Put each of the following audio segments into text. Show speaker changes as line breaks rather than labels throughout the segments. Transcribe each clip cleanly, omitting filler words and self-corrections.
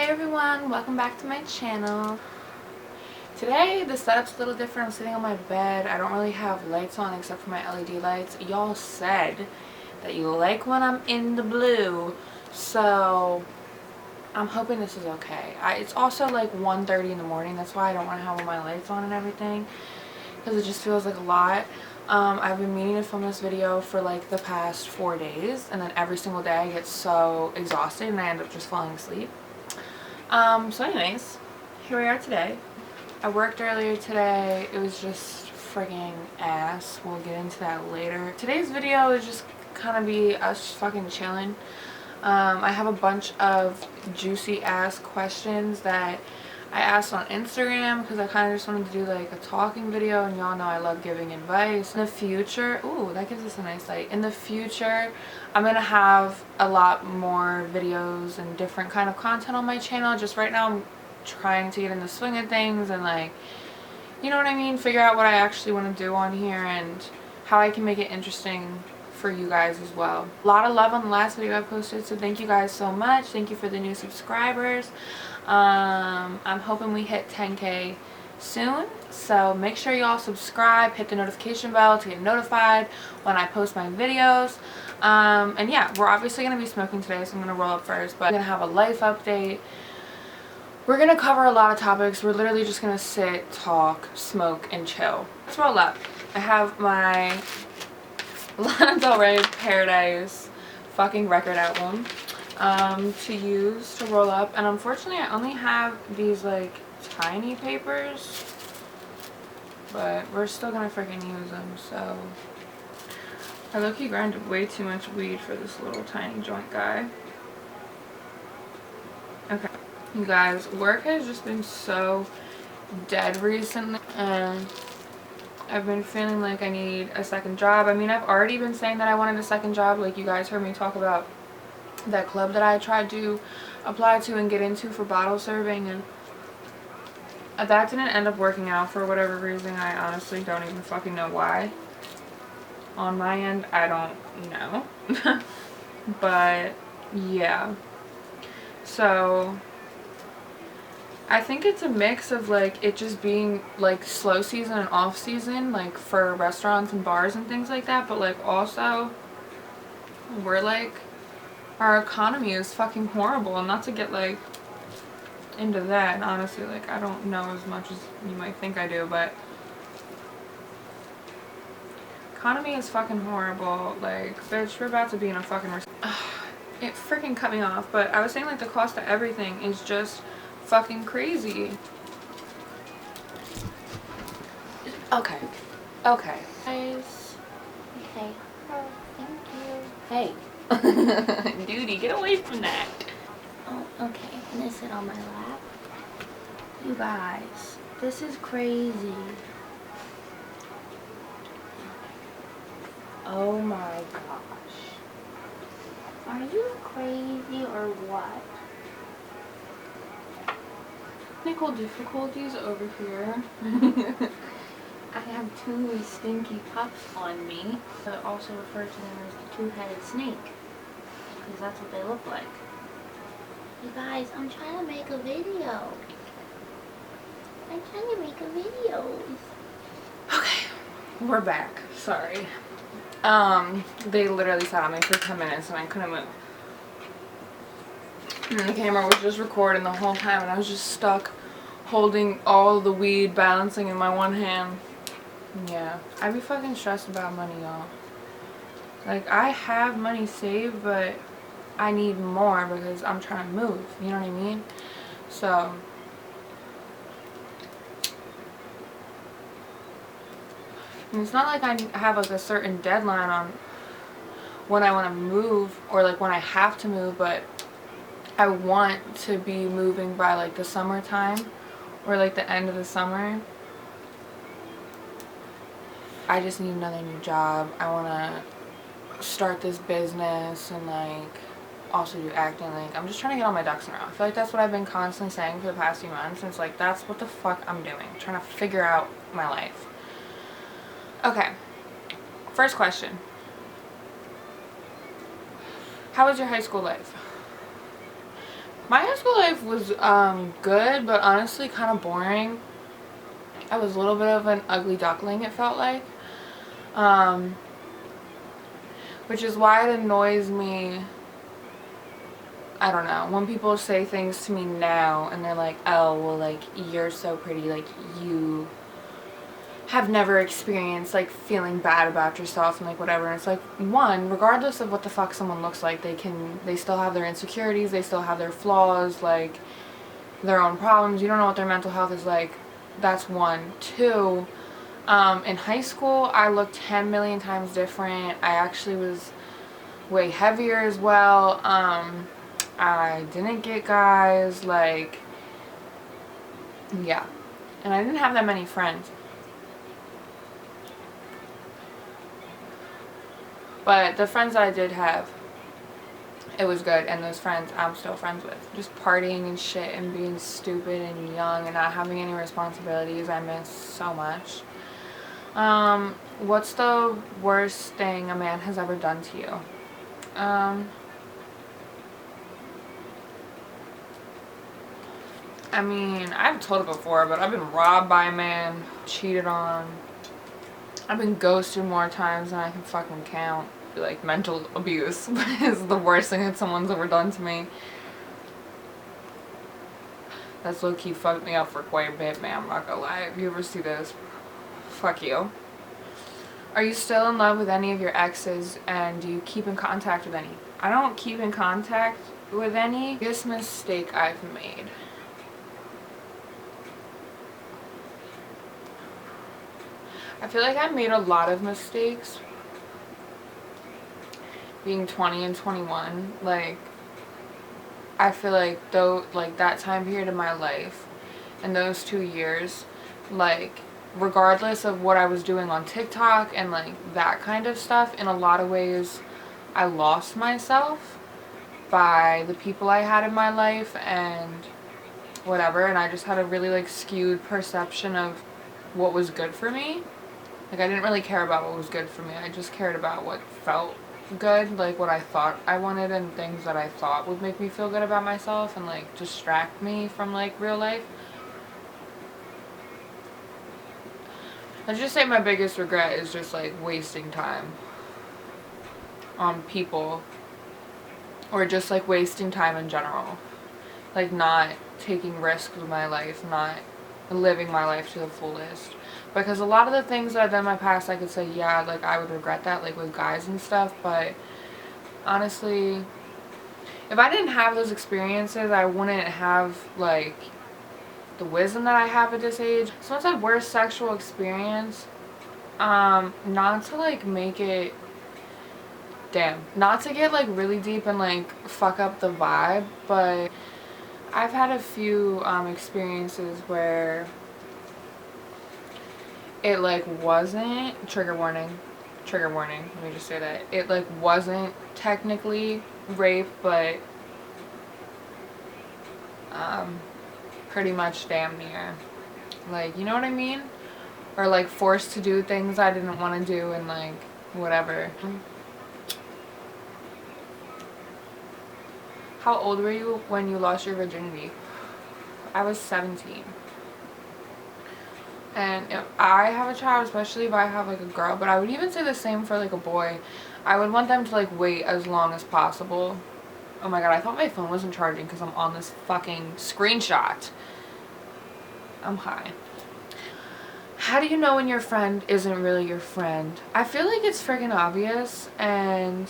Hey everyone, welcome back to my channel. Today the setup's a little different. I'm sitting on my bed. I don't really have lights on except for my LED lights. Y'all said that you like when I'm in the blue, so I'm hoping this is okay. It's also like 1:30 in the morning. That's why I don't want to have all my lights on and everything, because it just feels like a lot. I've been meaning to film this video for like the past 4 days, and then every single day I get so exhausted and I end up just falling asleep. So anyways, here we are today. I worked earlier today. It was just frigging ass. We'll get into that later. Today's video is just kind of be us fucking chilling. I have a bunch of juicy ass questions that I asked on Instagram because I kind of just wanted to do like a talking video, and y'all know I love giving advice. In the future, ooh, that gives us a nice light. In the future, I'm gonna have a lot more videos and different kind of content on my channel. Just right now I'm trying to get in the swing of things and, like, you know what I mean, figure out what I actually want to do on here and how I can make it interesting for you guys as well. A lot of love on the last video I posted, so thank you guys so much. Thank you for the new subscribers. I'm hoping we hit 10K soon, so make sure y'all subscribe, hit the notification bell to get notified when I post my videos. And yeah, we're obviously going to be smoking today, so I'm going to roll up first, but I'm going to have a life update. We're going to cover a lot of topics. We're literally just going to sit, talk, smoke, and chill. Let's roll up. I have my Lana Del Rey Paradise fucking record album to use to roll up, and unfortunately I only have these like tiny papers, but we're still gonna freaking use them. So I low-key grinded way too much weed for this little tiny joint guy. Okay, you guys, work has just been so dead recently, and I've been feeling like I need a second job. I mean, I've already been saying that I wanted a second job. Like, you guys heard me talk about that club that I tried to apply to and get into for bottle serving, and that didn't end up working out for whatever reason. I honestly don't even fucking know why. On my end, I don't know. But yeah, so I think it's a mix of like it just being like slow season and off season, like for restaurants and bars and things like that, but like also we're like, our economy is fucking horrible, and not to get like into that, and honestly, like, I don't know as much as you might think I do, but economy is fucking horrible. Like, bitch, we're about to be in a fucking it freaking cut me off, but I was saying like the cost of everything is just fucking crazy. Okay, guys.
Okay. Oh, thank you.
Hey. Duty, get away from that.
Oh, okay. I'm gonna sit on my lap. You guys, this is crazy.
Oh my gosh.
Are you crazy or what?
Technical difficulties over here.
I have two stinky pups on me. I also refer to them as the two-headed snake, because that's what they look like. You guys, I'm trying to make a video.
Okay, we're back. Sorry. They literally sat on me for 10 minutes and I couldn't move. And the camera was just recording the whole time, and I was just stuck holding all the weed, balancing in my one hand. Yeah, I be fucking stressed about money, y'all. Like, I have money saved, but I need more because I'm trying to move, you know what I mean? So and it's not like I have like a certain deadline on when I want to move or like when I have to move, but I want to be moving by like the summertime or like the end of the summer. I just need another new job. I want to start this business and like also do acting. Like, I'm just trying to get all my ducks in a row. I feel like that's what I've been constantly saying for the past few months. It's like, that's what the fuck I'm doing. I'm trying to figure out my life. Okay, first question. How was your high school life? My high school life was good, but honestly kind of boring. I was a little bit of an ugly duckling, it felt like. Um, which is why it annoys me, I don't know, when people say things to me now and they're like, oh, well, like, you're so pretty, like, you have never experienced, like, feeling bad about yourself and, like, whatever. And it's like, one, regardless of what the fuck someone looks like, they still have their insecurities, they still have their flaws, like, their own problems. You don't know what their mental health is like. That's one. Two, in high school, I looked 10 million times different. I actually was way heavier as well. I didn't get guys, like, yeah. And I didn't have that many friends. But the friends that I did have, it was good. And those friends I'm still friends with. Just partying and shit and being stupid and young and not having any responsibilities. I miss so much. What's the worst thing a man has ever done to you? I mean, I've told it before, but I've been robbed by a man, cheated on. I've been ghosted more times than I can fucking count. Like, mental abuse is the worst thing that someone's ever done to me. That's low-key fucked me up for quite a bit, man. I'm not gonna lie. If you ever see this, fuck you. Are you still in love with any of your exes, and do you keep in contact with any? I don't keep in contact with any. Biggest mistake I've made. I feel like I made a lot of mistakes being 20 and 21. Like, I feel like though, like, that time period of my life and those 2 years, like, regardless of what I was doing on TikTok and like that kind of stuff, in a lot of ways I lost myself by the people I had in my life and whatever, and I just had a really like skewed perception of what was good for me. Like, I didn't really care about what was good for me. I just cared about what felt good, like what I thought I wanted and things that I thought would make me feel good about myself and like distract me from like real life. I'd just say my biggest regret is just like wasting time on people, or just like wasting time in general. Like, not taking risks with my life, not living my life to the fullest. Because a lot of the things that I've done in my past, I could say, yeah, like, I would regret that, like, with guys and stuff. But honestly, if I didn't have those experiences, I wouldn't have, like, the wisdom that I have at this age. So once I had worst sexual experience, not to, like, make it, not to get, like, really deep and, like, fuck up the vibe, but I've had a few, experiences where it like wasn't, trigger warning, let me just say that, it like wasn't technically rape, but pretty much damn near, like, you know what I mean, or like forced to do things I didn't want to do and like whatever. How old were you when you lost your virginity? I was 17. And if I have a child, especially if I have like a girl, but I would even say the same for like a boy, I would want them to like wait as long as possible. Oh my god, I thought my phone wasn't charging because I'm on this fucking screenshot. I'm high. How do you know when your friend isn't really your friend? I feel like it's freaking obvious, and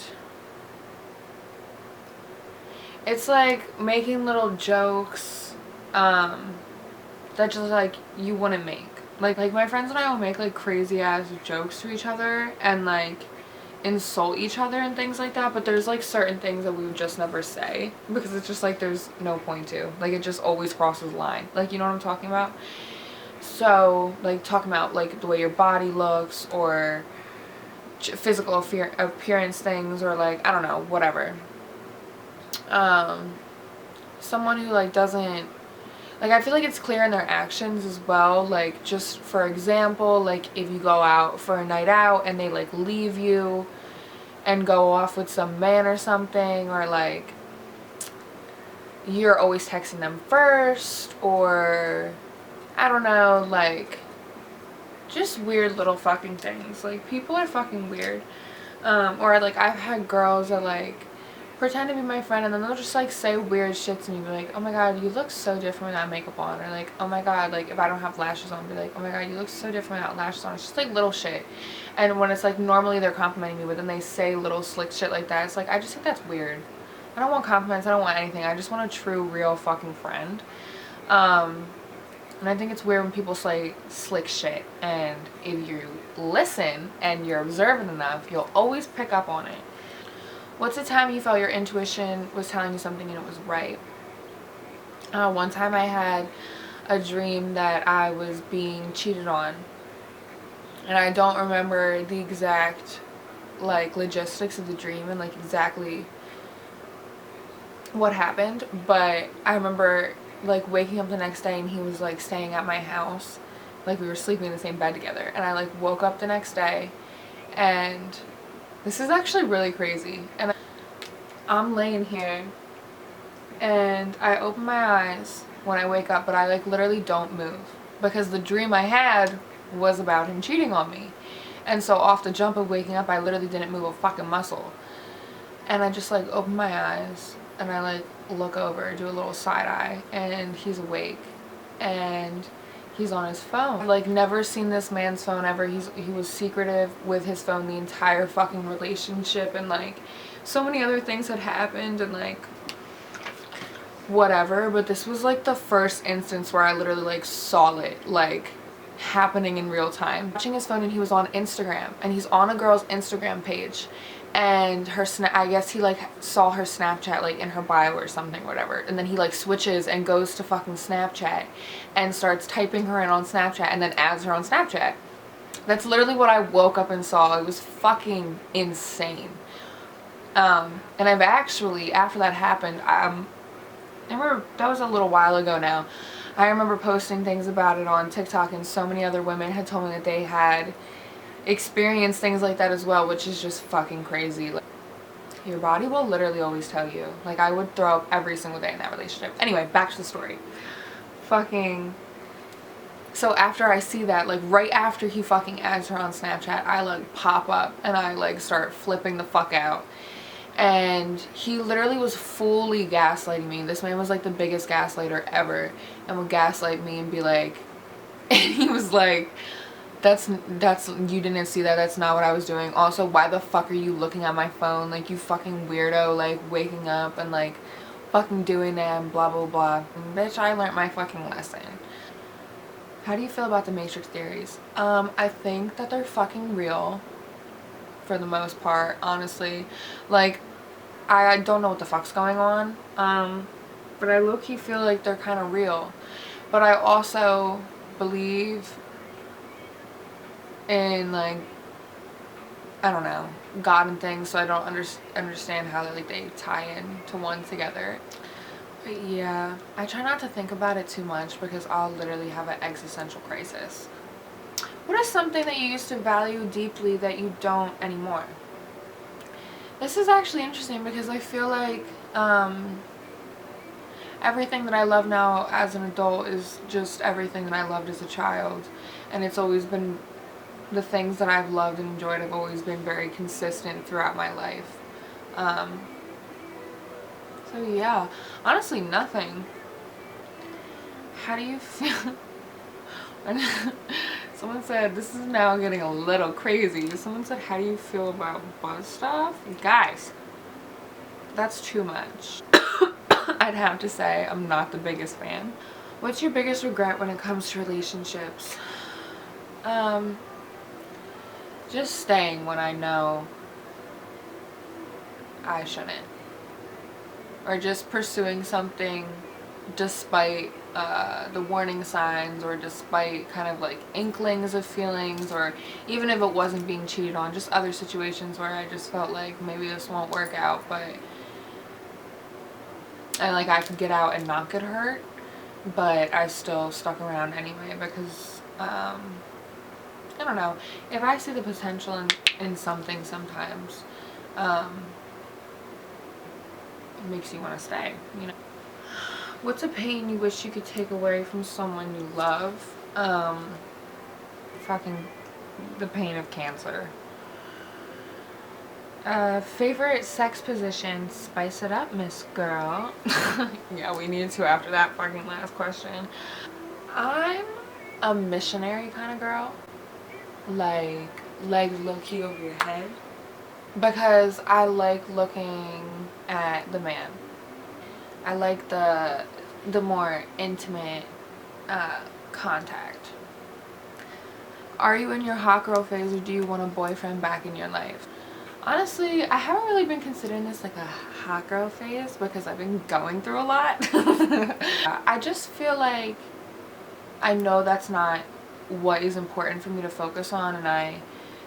it's like making little jokes that just like you wouldn't make. Like my friends and I will make like crazy ass jokes to each other and like insult each other and things like that, but there's like certain things that we would just never say because it's just like there's no point to. Like, it just always crosses the line. Like, you know what I'm talking about? So, like, talking about like the way your body looks or physical appearance things, or like, I don't know, whatever. Someone who like doesn't, like, I feel like it's clear in their actions as well. Like, just for example, like if you go out for a night out and they like leave you and go off with some man or something, or like, you're always texting them first, or I don't know, like just weird little fucking things. Like, people are fucking weird. Or like I've had girls that like pretend to be my friend and then they'll just like say weird shit to me, be like, oh my god, you look so different without makeup on, or like, oh my god, like if I don't have lashes on, be like, oh my god, you look so different without lashes on. It's just like little shit. And when it's like normally they're complimenting me, but then they say little slick shit like that, it's like, I just think that's weird. I don't want compliments, I don't want anything, I just want a true real fucking friend. And I think it's weird when people say slick shit, and if you listen and you're observant enough, you'll always pick up on it. What's the time you felt your intuition was telling you something and it was right? One time I had a dream that I was being cheated on, and I don't remember the exact like logistics of the dream and like exactly what happened, but I remember like waking up the next day and he was like staying at my house, like we were sleeping in the same bed together, and I like woke up the next day, and this is actually really crazy, and I'm laying here and I open my eyes when I wake up, but I like literally don't move because the dream I had was about him cheating on me. And so off the jump of waking up, I literally didn't move a fucking muscle, and I just like open my eyes and I like look over, do a little side eye, and he's awake and he's on his phone. I've like never seen this man's phone ever. He was secretive with his phone the entire fucking relationship, and like so many other things had happened and like whatever, but this was like the first instance where I literally like saw it like happening in real time. Watching his phone, and he was on Instagram, and he's on a girl's Instagram page, and her I guess he like saw her Snapchat like in her bio or something, whatever, and then he like switches and goes to fucking Snapchat and starts typing her in on Snapchat and then adds her on Snapchat. That's literally what I woke up and saw. It was fucking insane. And I've actually, after that happened, I remember that was a little while ago now. I remember posting things about it on TikTok, and so many other women had told me that they had experienced things like that as well, which is just fucking crazy. Like, your body will literally always tell you. Like, I would throw up every single day in that relationship. Anyway, back to the story. Fucking, so after I see that, like right after he fucking adds her on Snapchat, I like pop up and I like start flipping the fuck out. And he literally was fully gaslighting me. This man was like the biggest gaslighter ever, and would gaslight me and be like, and he was like, that's you didn't see that, that's not what I was doing. Also, why the fuck are you looking at my phone, like, you fucking weirdo, like waking up and like fucking doing that and blah blah blah. And bitch, I learned my fucking lesson. How do you feel about the Matrix theories? I think that they're fucking real for the most part, honestly. Like, I don't know what the fuck's going on, but I low-key feel like they're kind of real. But I also believe in, like, I don't know, God and things, so I don't understand how like they tie in to one together. But yeah, I try not to think about it too much because I'll literally have an existential crisis. What is something that you used to value deeply that you don't anymore? This is actually interesting because I feel like everything that I love now as an adult is just everything that I loved as a child. And it's always been, the things that I've loved and enjoyed have always been very consistent throughout my life. So yeah, honestly nothing. How do you feel? Someone said, this is now getting a little crazy. Someone said, how do you feel about buzz stuff? Guys, that's too much. I'd have to say I'm not the biggest fan. What's your biggest regret when it comes to relationships? Just staying when I know I shouldn't. Or just pursuing something despite the warning signs, or despite kind of like inklings of feelings, or even if it wasn't being cheated on, just other situations where I just felt like maybe this won't work out, and like I could get out and not get hurt, but I still stuck around anyway because I don't know, if I see the potential in something sometimes, it makes you want to stay, you know. What's a pain you wish you could take away from someone you love? Fucking the pain of cancer. Favorite sex position? Spice it up, Miss Girl. Yeah, we needed to after that fucking last question. I'm a missionary kind of girl. Like, legs low-key over your head. Because I like looking at the man. I like the more intimate contact. Are you in your hot girl phase, or do you want a boyfriend back in your life? Honestly, I haven't really been considering this like a hot girl phase because I've been going through a lot. I just feel like I know that's not what is important for me to focus on, and I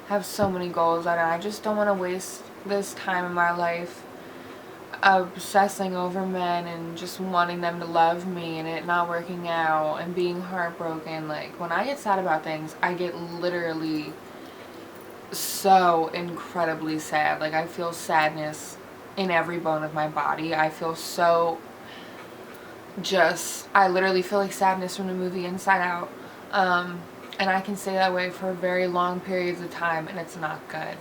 have so many goals that I just don't want to waste this time in my life obsessing over men and just wanting them to love me and it not working out and being heartbroken. Like, when I get sad about things, I get literally so incredibly sad. Like, I feel sadness in every bone of my body. I feel so I literally feel like sadness from the movie Inside Out. And I can stay that way for very long periods of time and it's not good.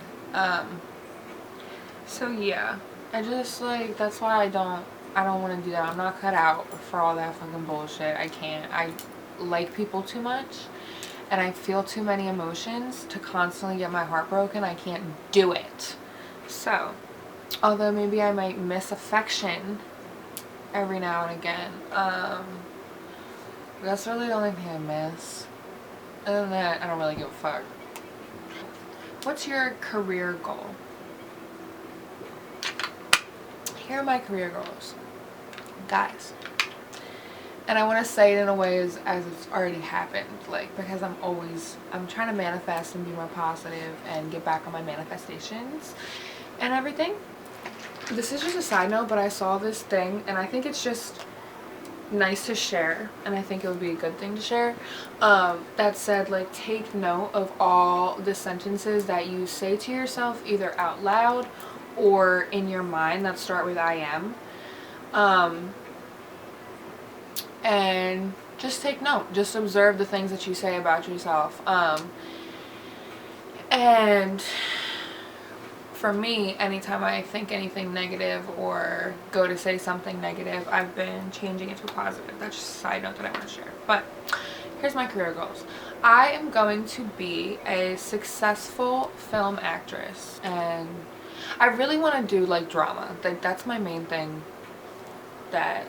So yeah, I just like, that's why I don't want to do that. I'm not cut out for all that fucking bullshit. I can't. I like people too much and I feel too many emotions to constantly get my heart broken. I can't do it. So, although maybe I might miss affection every now and again, that's really the only thing I miss. Other than that, I don't really give a fuck. What's your career goal? Here are my career goals, guys. And I want to say it in a way as it's already happened, like, because I'm trying to manifest and be more positive and get back on my manifestations and everything. This is just a side note, but I saw this thing and I think it's just nice to share, and I think it would be a good thing to share, that said, like, take note of all the sentences that you say to yourself either out loud or in your mind that start with I am, and just take note. Just observe the things that you say about yourself. And for me, anytime I think anything negative or go to say something negative, I've been changing it to a positive. That's just a side note that I want to share. But here's my career goals. I am going to be a successful film actress, and I really want to do like drama. Like, that's my main thing that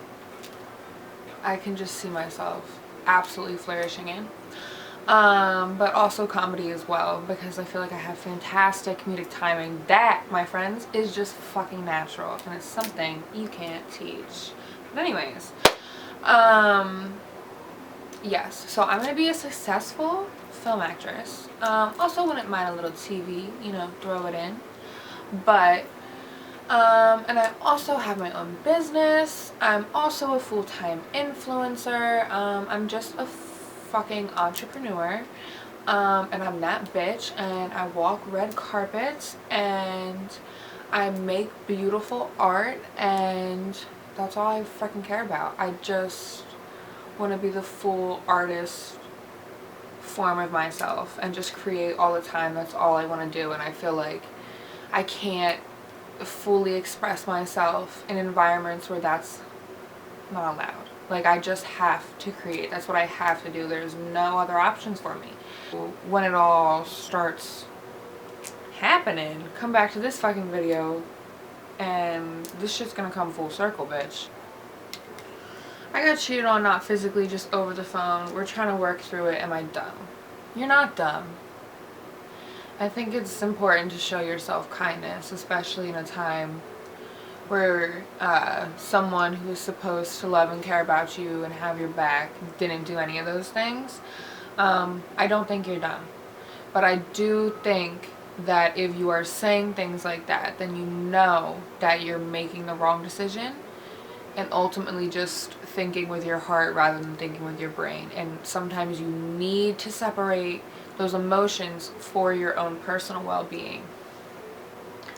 I can just see myself absolutely flourishing in. But also comedy as well, because I feel like I have fantastic comedic timing. That, my friends, is just fucking natural, and it's something you can't teach. But anyways, yes, so I'm gonna be a successful film actress. Also wouldn't mind a little TV, you know, throw it in. But and I also have my own business. I'm also a full-time influencer. I'm just a fucking entrepreneur, and I'm that bitch, and I walk red carpets, and I make beautiful art, and that's all I freaking care about. I just want to be the full artist form of myself and just create all the time. That's all I want to do, and I feel like I can't fully express myself in environments where that's not allowed. Like, I just have to create. That's what I have to do. There's no other options for me. When it all starts happening, come back to this fucking video and this shit's gonna come full circle, bitch. I got cheated on, not physically, just over the phone. We're trying to work through it. Am I dumb? You're not dumb. I think it's important to show yourself kindness, especially in a time where someone who is supposed to love and care about you and have your back didn't do any of those things. I don't think you're dumb. But I do think that if you are saying things like that, then you know that you're making the wrong decision and ultimately just thinking with your heart rather than thinking with your brain. And sometimes you need to separate those emotions for your own personal well-being.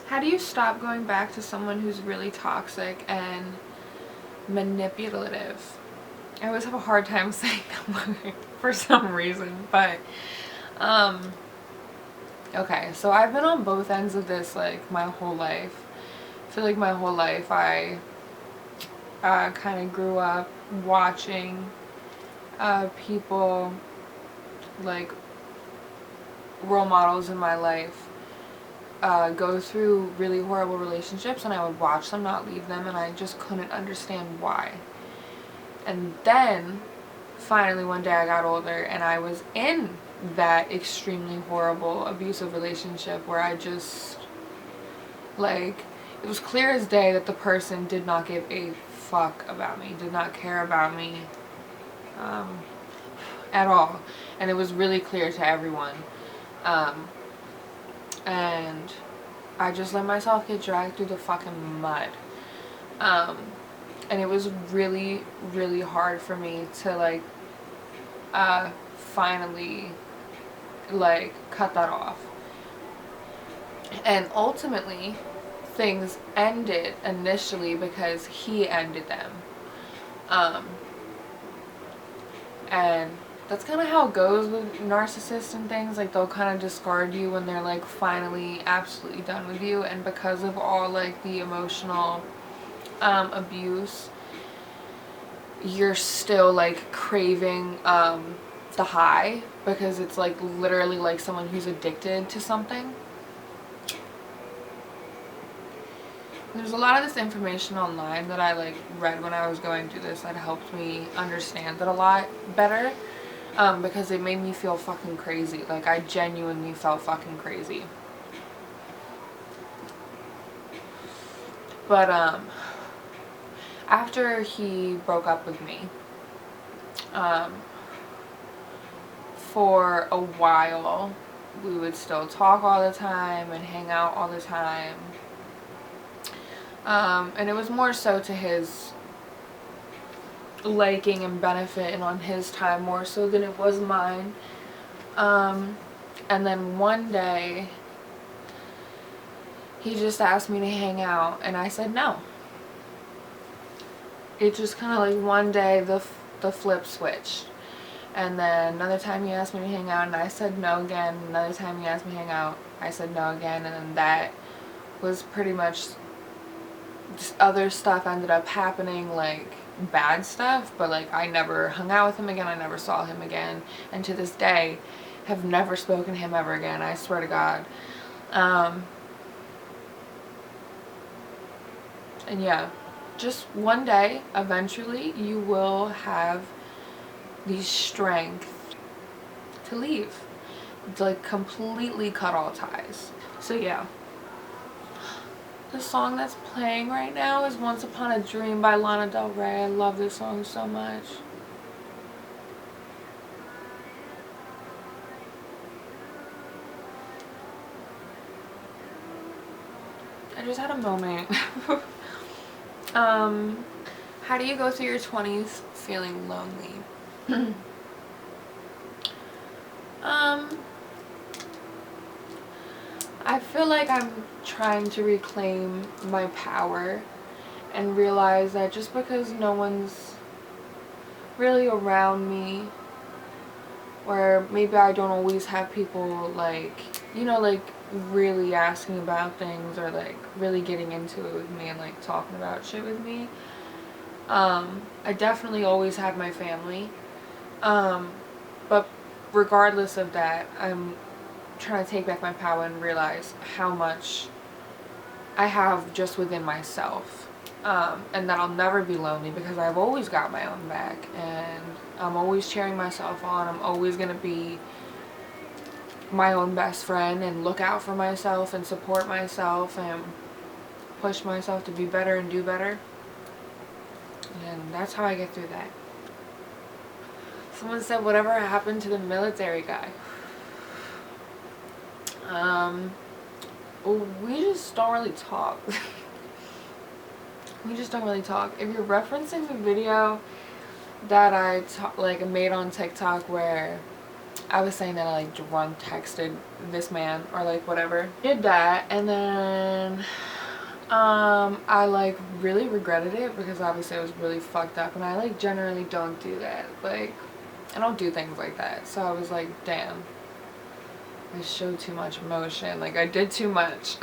How do you stop going back to someone who's really toxic and manipulative? I always have a hard time saying that word for some reason, but okay, so I've been on both ends of this like my whole life. I feel like my whole life I kind of grew up watching people, like role models in my life, go through really horrible relationships, and I would watch them, not leave them, and I just couldn't understand why. And then finally one day I got older and I was in that extremely horrible abusive relationship where I just, like, it was clear as day that the person did not give a fuck about me, did not care about me at all, and it was really clear to everyone, and I just let myself get dragged through the fucking mud, and it was really, really hard for me to like finally like cut that off. And ultimately things ended initially because he ended them, and that's kind of how it goes with narcissists and things. Like, they'll kind of discard you when they're like finally absolutely done with you, and because of all like the emotional abuse, you're still like craving the high, because it's like literally like someone who's addicted to something. There's a lot of this information online that I like read when I was going through this that helped me understand it a lot better, because it made me feel fucking crazy. Like, I genuinely felt fucking crazy. But after he broke up with me, for a while we would still talk all the time and hang out all the time, and it was more so to his liking and benefit and on his time more so than it was mine. And then one day he just asked me to hang out and I said no. It just kind of like one day the flip switched, and then another time he asked me to hang out and I said no again. Another time he asked me to hang out, I said no again, and then that was pretty much just other stuff ended up happening, like bad stuff, but like I never hung out with him again, I never saw him again, and to this day have never spoken to him ever again, I swear to God. And yeah, just one day eventually you will have the strength to leave, to like completely cut all ties. So yeah, the song that's playing right now is Once Upon a Dream by Lana Del Rey. I love this song so much. I just had a moment. How do you go through your 20s feeling lonely? I feel like I'm trying to reclaim my power and realize that just because no one's really around me, or maybe I don't always have people like, you know, like really asking about things or like really getting into it with me and like talking about shit with me, I definitely always have my family, but regardless of that, I'm trying to take back my power and realize how much I have just within myself, and that I'll never be lonely because I've always got my own back, and I'm always cheering myself on. I'm always going to be my own best friend and look out for myself and support myself and push myself to be better and do better, and that's how I get through that. Someone said, whatever happened to the military guy? We just don't really talk. We just don't really talk. If you're referencing the video that I made on TikTok where I was saying that I like drunk texted this man or like whatever, did that, and then I like really regretted it because obviously I was really fucked up, and I like generally don't do that. Like, I don't do things like that. So I was like, damn, I showed too much emotion. Like, I did too much.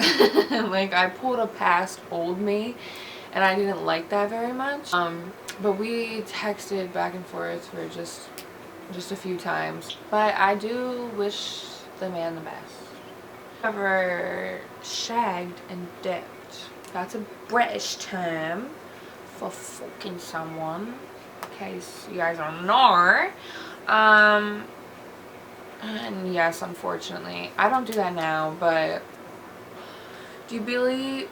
Like, I pulled a past old me, and I didn't like that very much. But we texted back and forth for just a few times. But I do wish the man the best. Ever shagged and dipped. That's a British term for fucking someone, in case you guys don't know. And yes, unfortunately, I don't do that now, but do you believe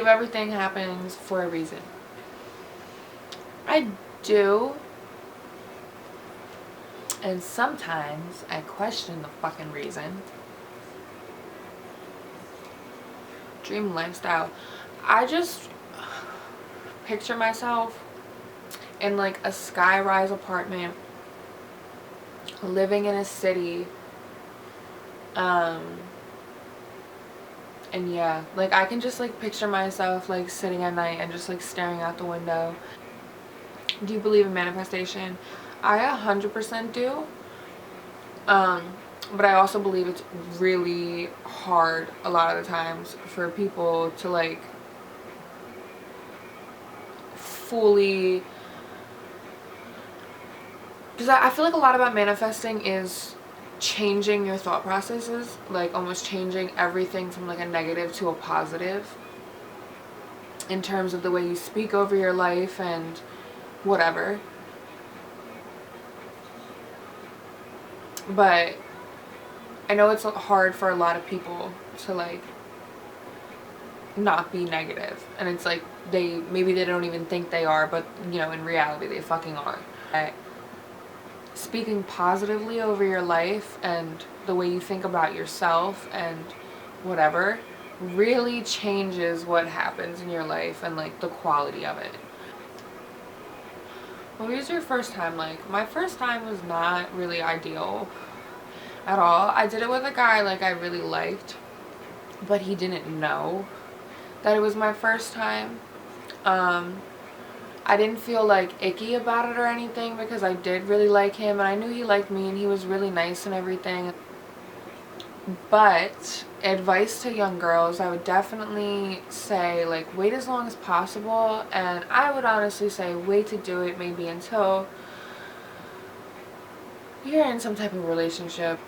everything happens for a reason? I do. And sometimes I question the fucking reason. Dream lifestyle. I just picture myself in like a skyrise apartment, living in a city. And yeah, like I can just like picture myself like sitting at night and just like staring out the window. Do you believe in manifestation? I 100% do. But I also believe it's really hard a lot of the times for people to like fully, because I feel like a lot about manifesting is changing your thought processes, like almost changing everything from like a negative to a positive in terms of the way you speak over your life and whatever. But I know it's hard for a lot of people to like not be negative, and it's like maybe they don't even think they are, but you know, in reality they fucking are. Speaking positively over your life and the way you think about yourself and whatever really changes what happens in your life and like the quality of it. What was your first time like? My first time was not really ideal at all. I did it with a guy like I really liked, but he didn't know that it was my first time. I didn't feel like icky about it or anything because I did really like him, and I knew he liked me, and he was really nice and everything. But advice to young girls, I would definitely say like wait as long as possible, and I would honestly say wait to do it maybe until you're in some type of relationship.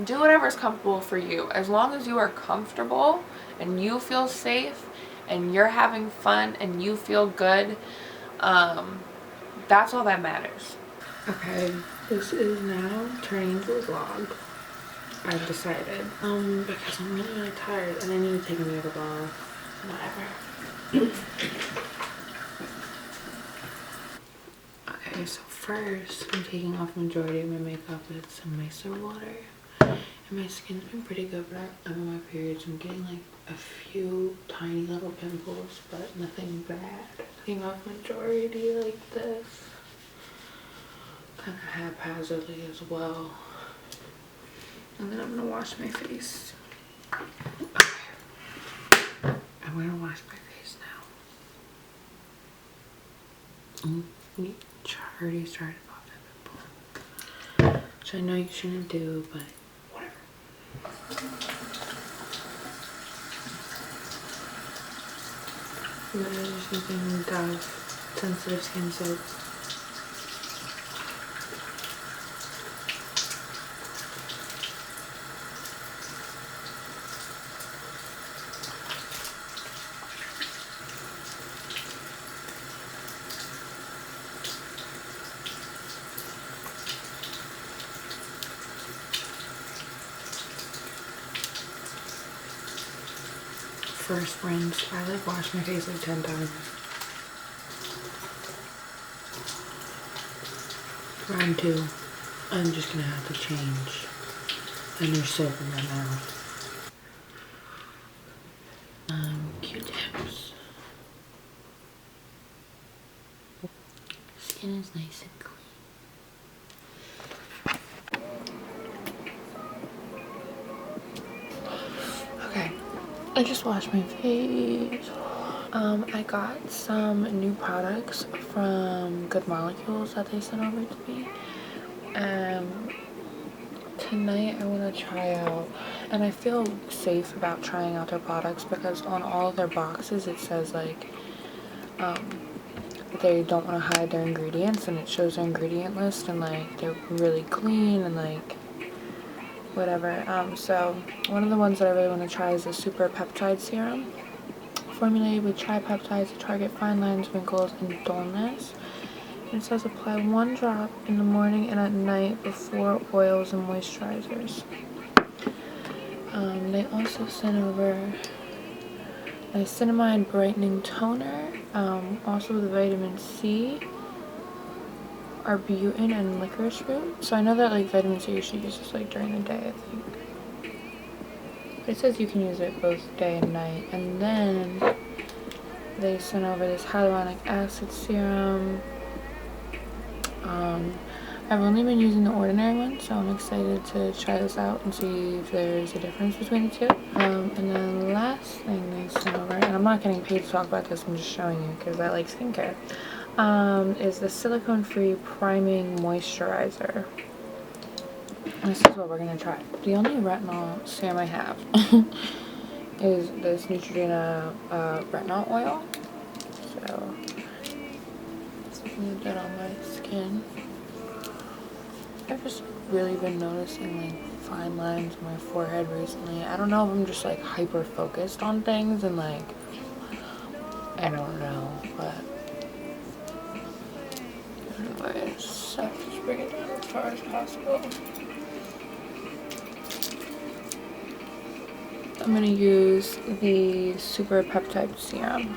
Do whatever's comfortable for you. As long as you are comfortable and you feel safe and you're having fun and you feel good, that's all that matters. Okay, this is now turning into a vlog. I've decided. Because I'm really, really tired and I need to take a makeup off. Whatever. Okay, so first I'm taking off the majority of my makeup with some micellar water. And my skin's been pretty good, but I'm on my periods. I'm getting like a few tiny little pimples, but nothing bad. Taking off majority like this. Kind of haphazardly as well. And then I'm gonna wash my face. Okay. I'm gonna wash my face now. You already started off that pimple. Which I know you shouldn't do, but literally just using Dove sensitive skin soap. First rinse, I like wash my face like 10 times. Round 2, I'm just gonna have to change a new soap in my mouth. Q-tips. Skin is nice and clean. I just washed my face. I got some new products from Good Molecules that they sent over to me. Tonight I want to try out, and I feel safe about trying out their products because on all of their boxes it says like that they don't want to hide their ingredients, and it shows their ingredient list, and like they're really clean and like whatever. So one of the ones that I really want to try is the Super Peptide Serum, formulated with tripeptides to target fine lines, wrinkles, and dullness. And it says apply 1 drop in the morning and at night before oils and moisturizers. They also sent over a niacinamide brightening toner, also with vitamin C, arbutin, and licorice root. So I know that like vitamin C you should use this like during the day, I think. But it says you can use it both day and night. And then they sent over this hyaluronic acid serum. I've only been using the ordinary one, so I'm excited to try this out and see if there's a difference between the two. And then the last thing they sent over, and I'm not getting paid to talk about this, I'm just showing you because I like skincare, is the silicone-free priming moisturizer. And this is what we're going to try. The only retinol serum I have is this Neutrogena retinol oil. So use that on my skin. I've just really been noticing like fine lines on my forehead recently. I don't know if I'm just like hyper focused on things and like I don't know, but anyways, so just bring it down as far as possible. I'm gonna use the Super Peptide Serum.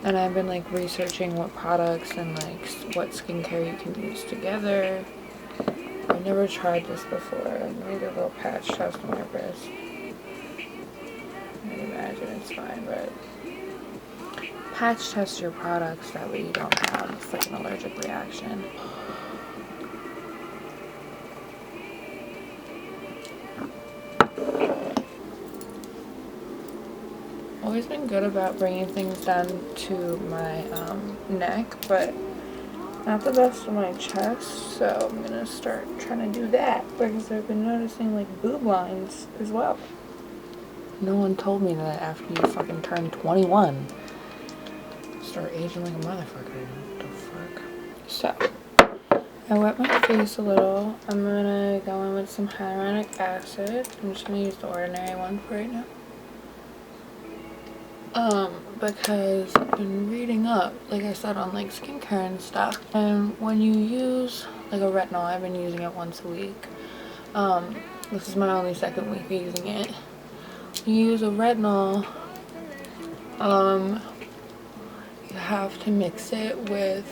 And I've been like researching what products and like what skincare you can use together. I've never tried this before. I'm gonna do a little patch test on my wrist. I imagine it's fine, but patch test your products that way you don't have like an allergic reaction. Always been good about bringing things down to my neck, but not the best of my chest, so I'm gonna start trying to do that because I've been noticing like boob lines as well. No one told me that after you fucking turn 21 start aging like a motherfucker. What the fuck? So I wet my face a little. I'm gonna go in with some hyaluronic acid. I'm just gonna use the ordinary one for right now. Because I've been reading up, like I said, on like skincare and stuff, and when you use like a retinol, I've been using it once a week. This is my only second week using it. You use a retinol, you have to mix it with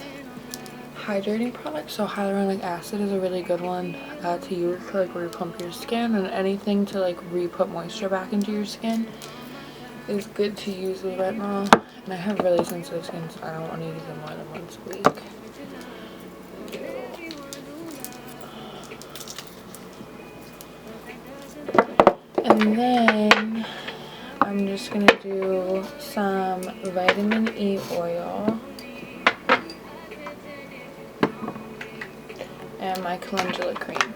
hydrating products. So hyaluronic acid is a really good one to use to like repump your skin, and anything to like re-put moisture back into your skin is good to use with retinol. And I have really sensitive skin, so I don't want to use them more than once a week. And then I'm just gonna do some vitamin E oil and my calendula cream.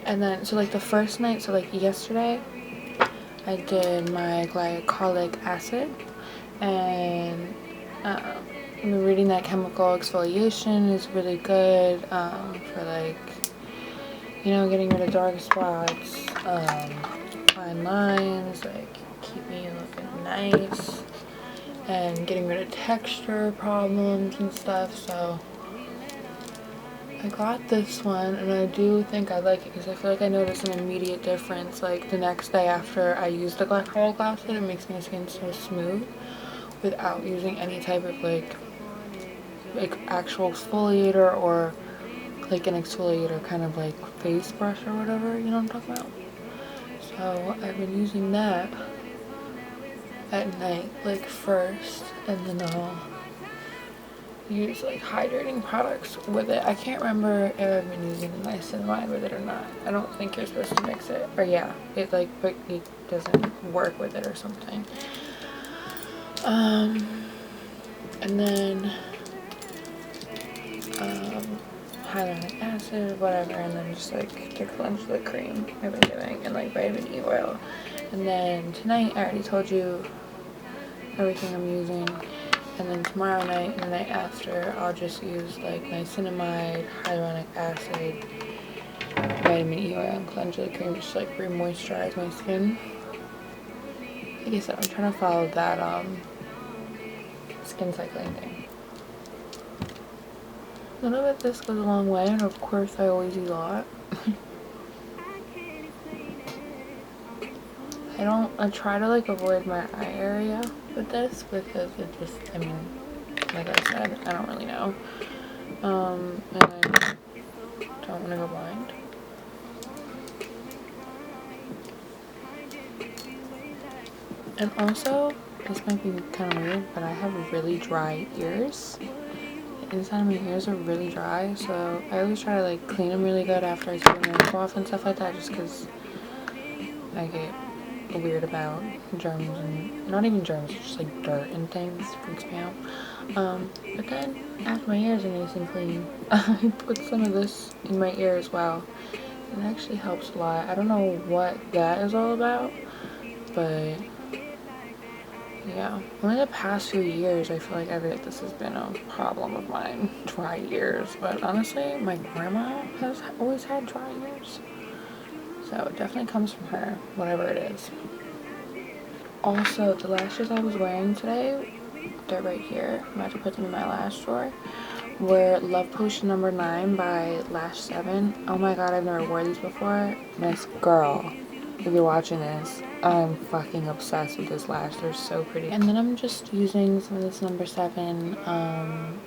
And then, so like the first night, so like yesterday, I did my glycolic acid, and I've been reading that chemical exfoliation is really good for like, you know, getting rid of dark spots, fine lines, like keeping you looking nice, and getting rid of texture problems and stuff. So I got this one, and I do think I like it because I feel like I notice an immediate difference. Like the next day after I use the glycolic acid, it makes my skin so smooth without using any type of like actual exfoliator or like an exfoliator kind of like face brush or whatever, you know what I'm talking about? So I've been using that at night like first, and then I'll use like hydrating products with it. I can't remember if I've been using the niacinamide with it or not. I don't think you're supposed to mix it. Or yeah, it like, but it doesn't work with it or something. And then hyaluronic acid, whatever, and then just like the calendula cream I've been doing, and like vitamin E oil. And then tonight I already told you everything I'm using, and then tomorrow night and the night after I'll just use like niacinamide, hyaluronic acid, vitamin E oil, and calendula cream, just like re-moisturize my skin. Like I said, I'm trying to follow that skin cycling thing. A little bit this goes a long way, and of course I always eat a lot. I try to like avoid my eye area with this because it just, I mean, like I said, I don't really know. And I don't want to go blind. And also, this might be kind of weird, but I have really dry ears. The inside of my ears are really dry, so I always try to like clean them really good after I take them off and stuff like that, just because I get weird about germs, and not even germs, just like dirt and things. Freaks me out. But then after my ears are nice and clean, I put some of this in my ear as well. It actually helps a lot. I don't know what that is all about, but yeah, only the past few years I feel like this has been a problem of mine, dry ears. But honestly, my grandma has always had dry ears, so it definitely comes from her, whatever it is. Also, the lashes I was wearing today, they're right here, I'm about to put them in my lash drawer, were Love Potion number 9 by Lash 7. Oh my god, I've never worn these before. Miss girl, if you're watching this, I'm fucking obsessed with this lash. They're so pretty. And then I'm just using some of this number 7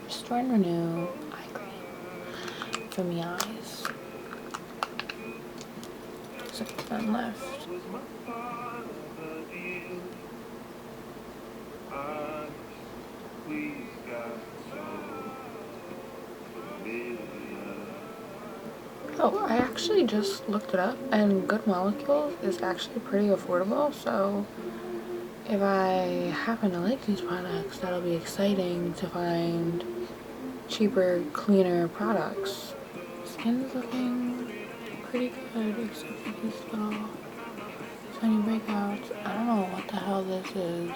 Restore and Renew eye cream for my eyes. So none left. Oh, I actually just looked it up, and Good Molecules is actually pretty affordable, so if I happen to like these products, that'll be exciting to find cheaper, cleaner products. Skin's looking pretty good, except for these little tiny breakouts. I don't know what the hell this is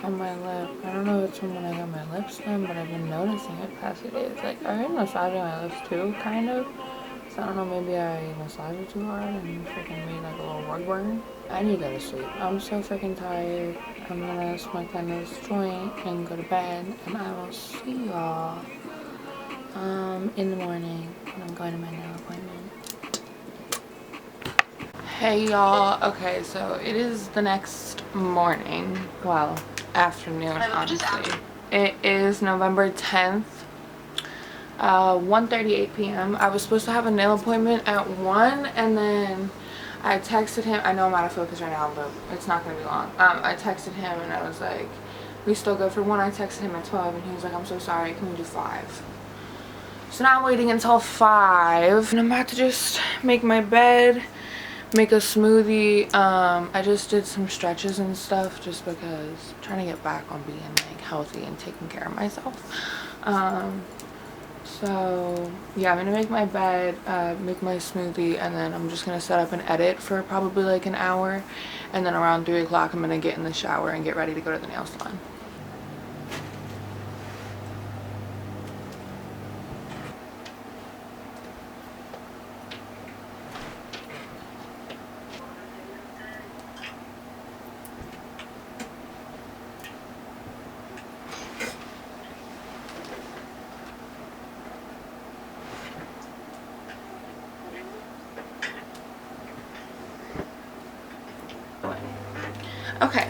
on my lip. I don't know if it's from when I got my lips done, but I've been noticing it past few days. Like, I've been massaging my lips too, kind of. So I don't know, maybe I massaged it too hard and freaking made like a little rug burn. I need to go to sleep. I'm so freaking tired. I'm gonna smoke down this joint and go to bed, and I will see y'all in the morning when I'm going to my nail appointment. Hey y'all. Okay, so it is the next morning. Well, afternoon, honestly. It is November 10th. 1:38 p.m. I was supposed to have a nail appointment at 1, and then I texted him. I know I'm out of focus right now, but it's not going to be long. I texted him and I was like, we still good for 1? I texted him at 12 and he was like, I'm so sorry, can we do 5? So now I'm waiting until 5, and I'm about to just make my bed, make a smoothie. I just did some stretches and stuff just because I'm trying to get back on being like healthy and taking care of myself. So yeah, I'm gonna make my bed, make my smoothie, and then I'm just gonna set up and edit for probably like an hour, and then around 3 o'clock I'm gonna get in the shower and get ready to go to the nail salon. Okay,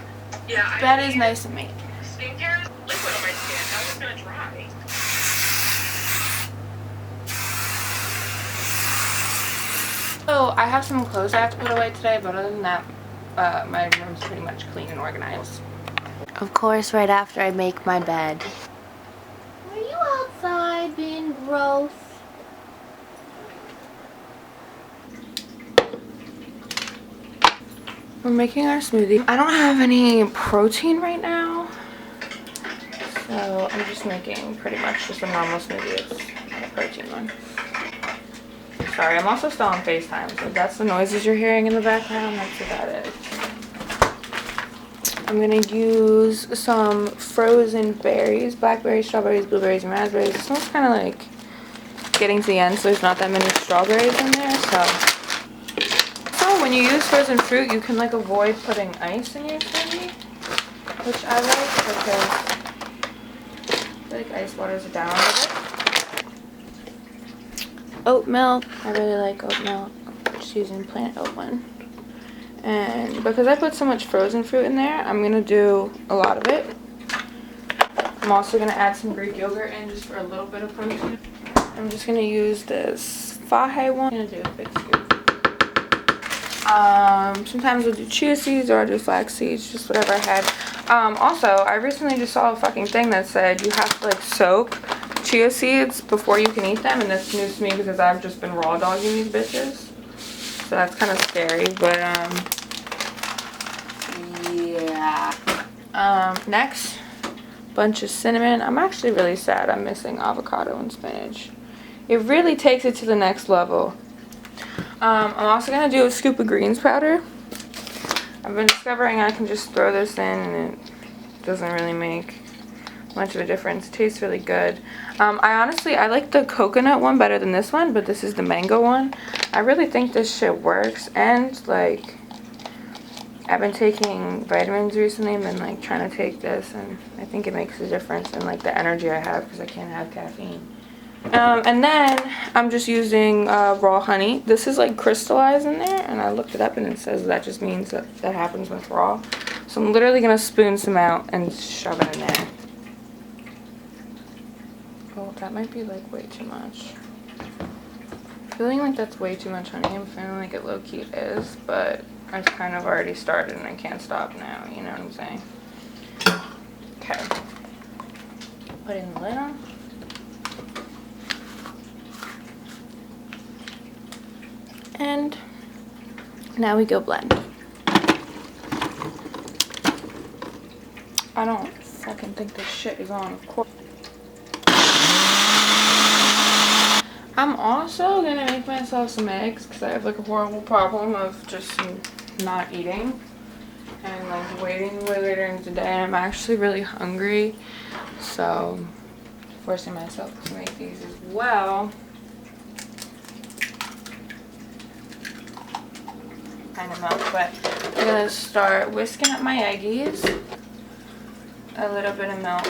yeah, bed is nice and made. Skincare is liquid on my skin. How's it gonna dry? So I have some clothes I have to put away today, but other than that, my room's pretty much clean and organized.
Of course, right after I make my bed. outside being gross.
We're making our smoothie. I don't have any protein right now, so I'm just making pretty much just a normal smoothie. It's not a protein one. Sorry, I'm also still on FaceTime, so if that's the noises you're hearing in the background, that's what that is. I'm gonna use some frozen berries, blackberries, strawberries, blueberries, and raspberries. This one's kind of like getting to the end, so there's not that many strawberries in there, so when you use frozen fruit, you can like avoid putting ice in your smoothie, which I like because I feel like ice waters it down a little bit. Oat milk. I really like oat milk. I'm just using plant oat one. And because I put so much frozen fruit in there, I'm going to do a lot of it. I'm also going to add some Greek yogurt in just for a little bit of protein. I'm just going to use this heyyyy one. I'm going to do a big scoop. Sometimes I'll do chia seeds or I'll do flax seeds, just whatever I had. Also, I recently just saw a fucking thing that said you have to like soak chia seeds before you can eat them, and that's news to me because I've just been raw dogging these bitches. So that's kind of scary, but yeah. Next, bunch of cinnamon. I'm actually really sad I'm missing avocado and spinach. It really takes it to the next level. I'm also going to do a scoop of greens powder. I've been discovering I can just throw this in and it doesn't really make much of a difference. It tastes really good. I like the coconut one better than this one, but this is the mango one. I really think this shit works, and like I've been taking vitamins recently and been like trying to take this, and I think it makes a difference in like the energy I have because I can't have caffeine. And then I'm just using raw honey. This is like crystallized in there, and I looked it up and it says that just means that happens with raw. So I'm literally going to spoon some out and shove it in there. Oh, that might be like way too much. Feeling like that's way too much honey. I'm feeling like it low-key is, but I've kind of already started and I can't stop now, you know what I'm saying? Okay. Putting the lid on. And now we go blend. I don't fucking think this shit is on, of course. I'm also gonna make myself some eggs because I have like a horrible problem of just not eating and like waiting way later into the day, and I'm actually really hungry, so forcing myself to make these as well. Kind of milk, but I'm gonna start whisking up my eggies. A little bit of milk.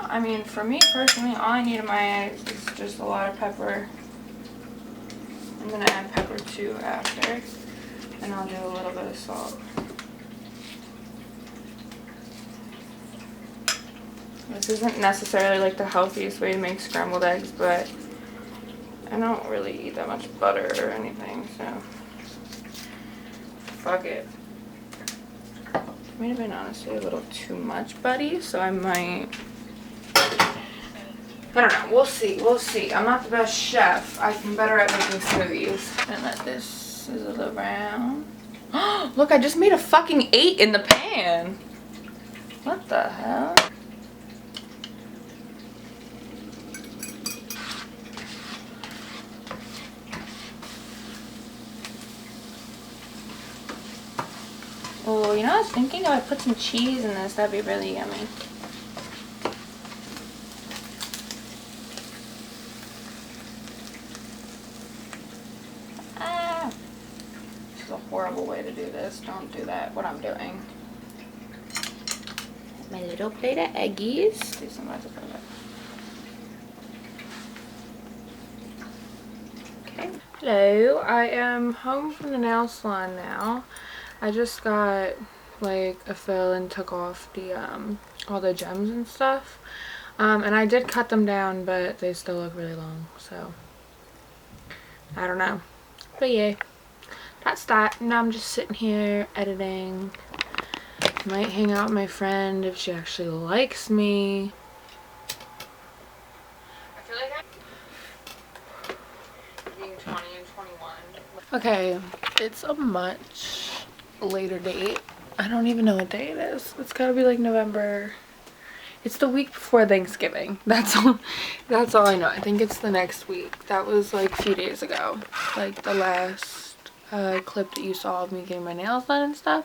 I mean, for me personally, all I need in my eggs is just a lot of pepper. I'm gonna add pepper too after, and I'll do a little bit of salt. This isn't necessarily like the healthiest way to make scrambled eggs, but I don't really eat that much butter or anything, so fuck it. It might have been honestly a little too much buddy, so I might, I don't know, we'll see, we'll see. I'm not the best chef. I'm better at making smoothies. And let this sizzle around. Look, I just made a fucking 8 in the pan. What the hell? Oh, you know, I was thinking if I put some cheese in this, that'd be really yummy. Ah! This is a horrible way to do this. Don't do that, what I'm doing. My little plate of eggies. Do some of it. Okay. Hello, I am home from the nail salon now. I just got like a fill and took off the all the gems and stuff, and I did cut them down, but they still look really long, so I don't know, but yeah, that's that. Now I'm just sitting here editing Might hang out with my friend if she actually likes me. I feel like I'm being 20 and 21. Okay, it's a much later date. I don't even know what day it is. It's gotta be like November. It's the week before Thanksgiving. That's all I know. I think it's the next week. That was like a few days ago. Like the last clip that you saw of me getting my nails done and stuff.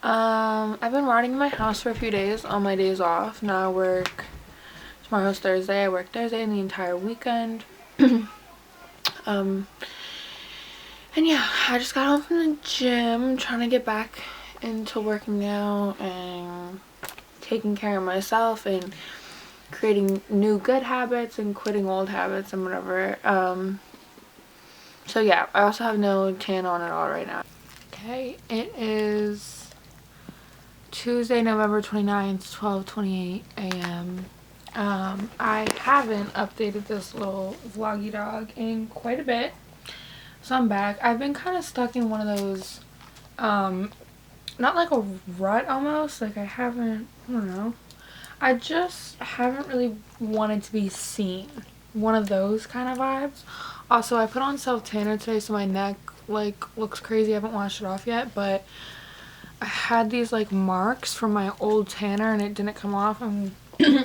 I've been rotting in my house for a few days on my days off. Now I work, tomorrow's Thursday. I work Thursday and the entire weekend. And yeah, I just got home from the gym, trying to get back into working now and taking care of myself and creating new good habits and quitting old habits and whatever. So yeah, I also have no tan on at all right now. Okay, it is Tuesday, November 29th, 12:28 a.m. I haven't updated this little vloggy dog in quite a bit. So I'm back. I've been kind of stuck in one of those, not like a rut almost, like I don't know. I just haven't really wanted to be seen. One of those kind of vibes. Also, I put on self-tanner today, so my neck, like, looks crazy. I haven't washed it off yet, but I had these, like, marks from my old tanner, and it didn't come off, and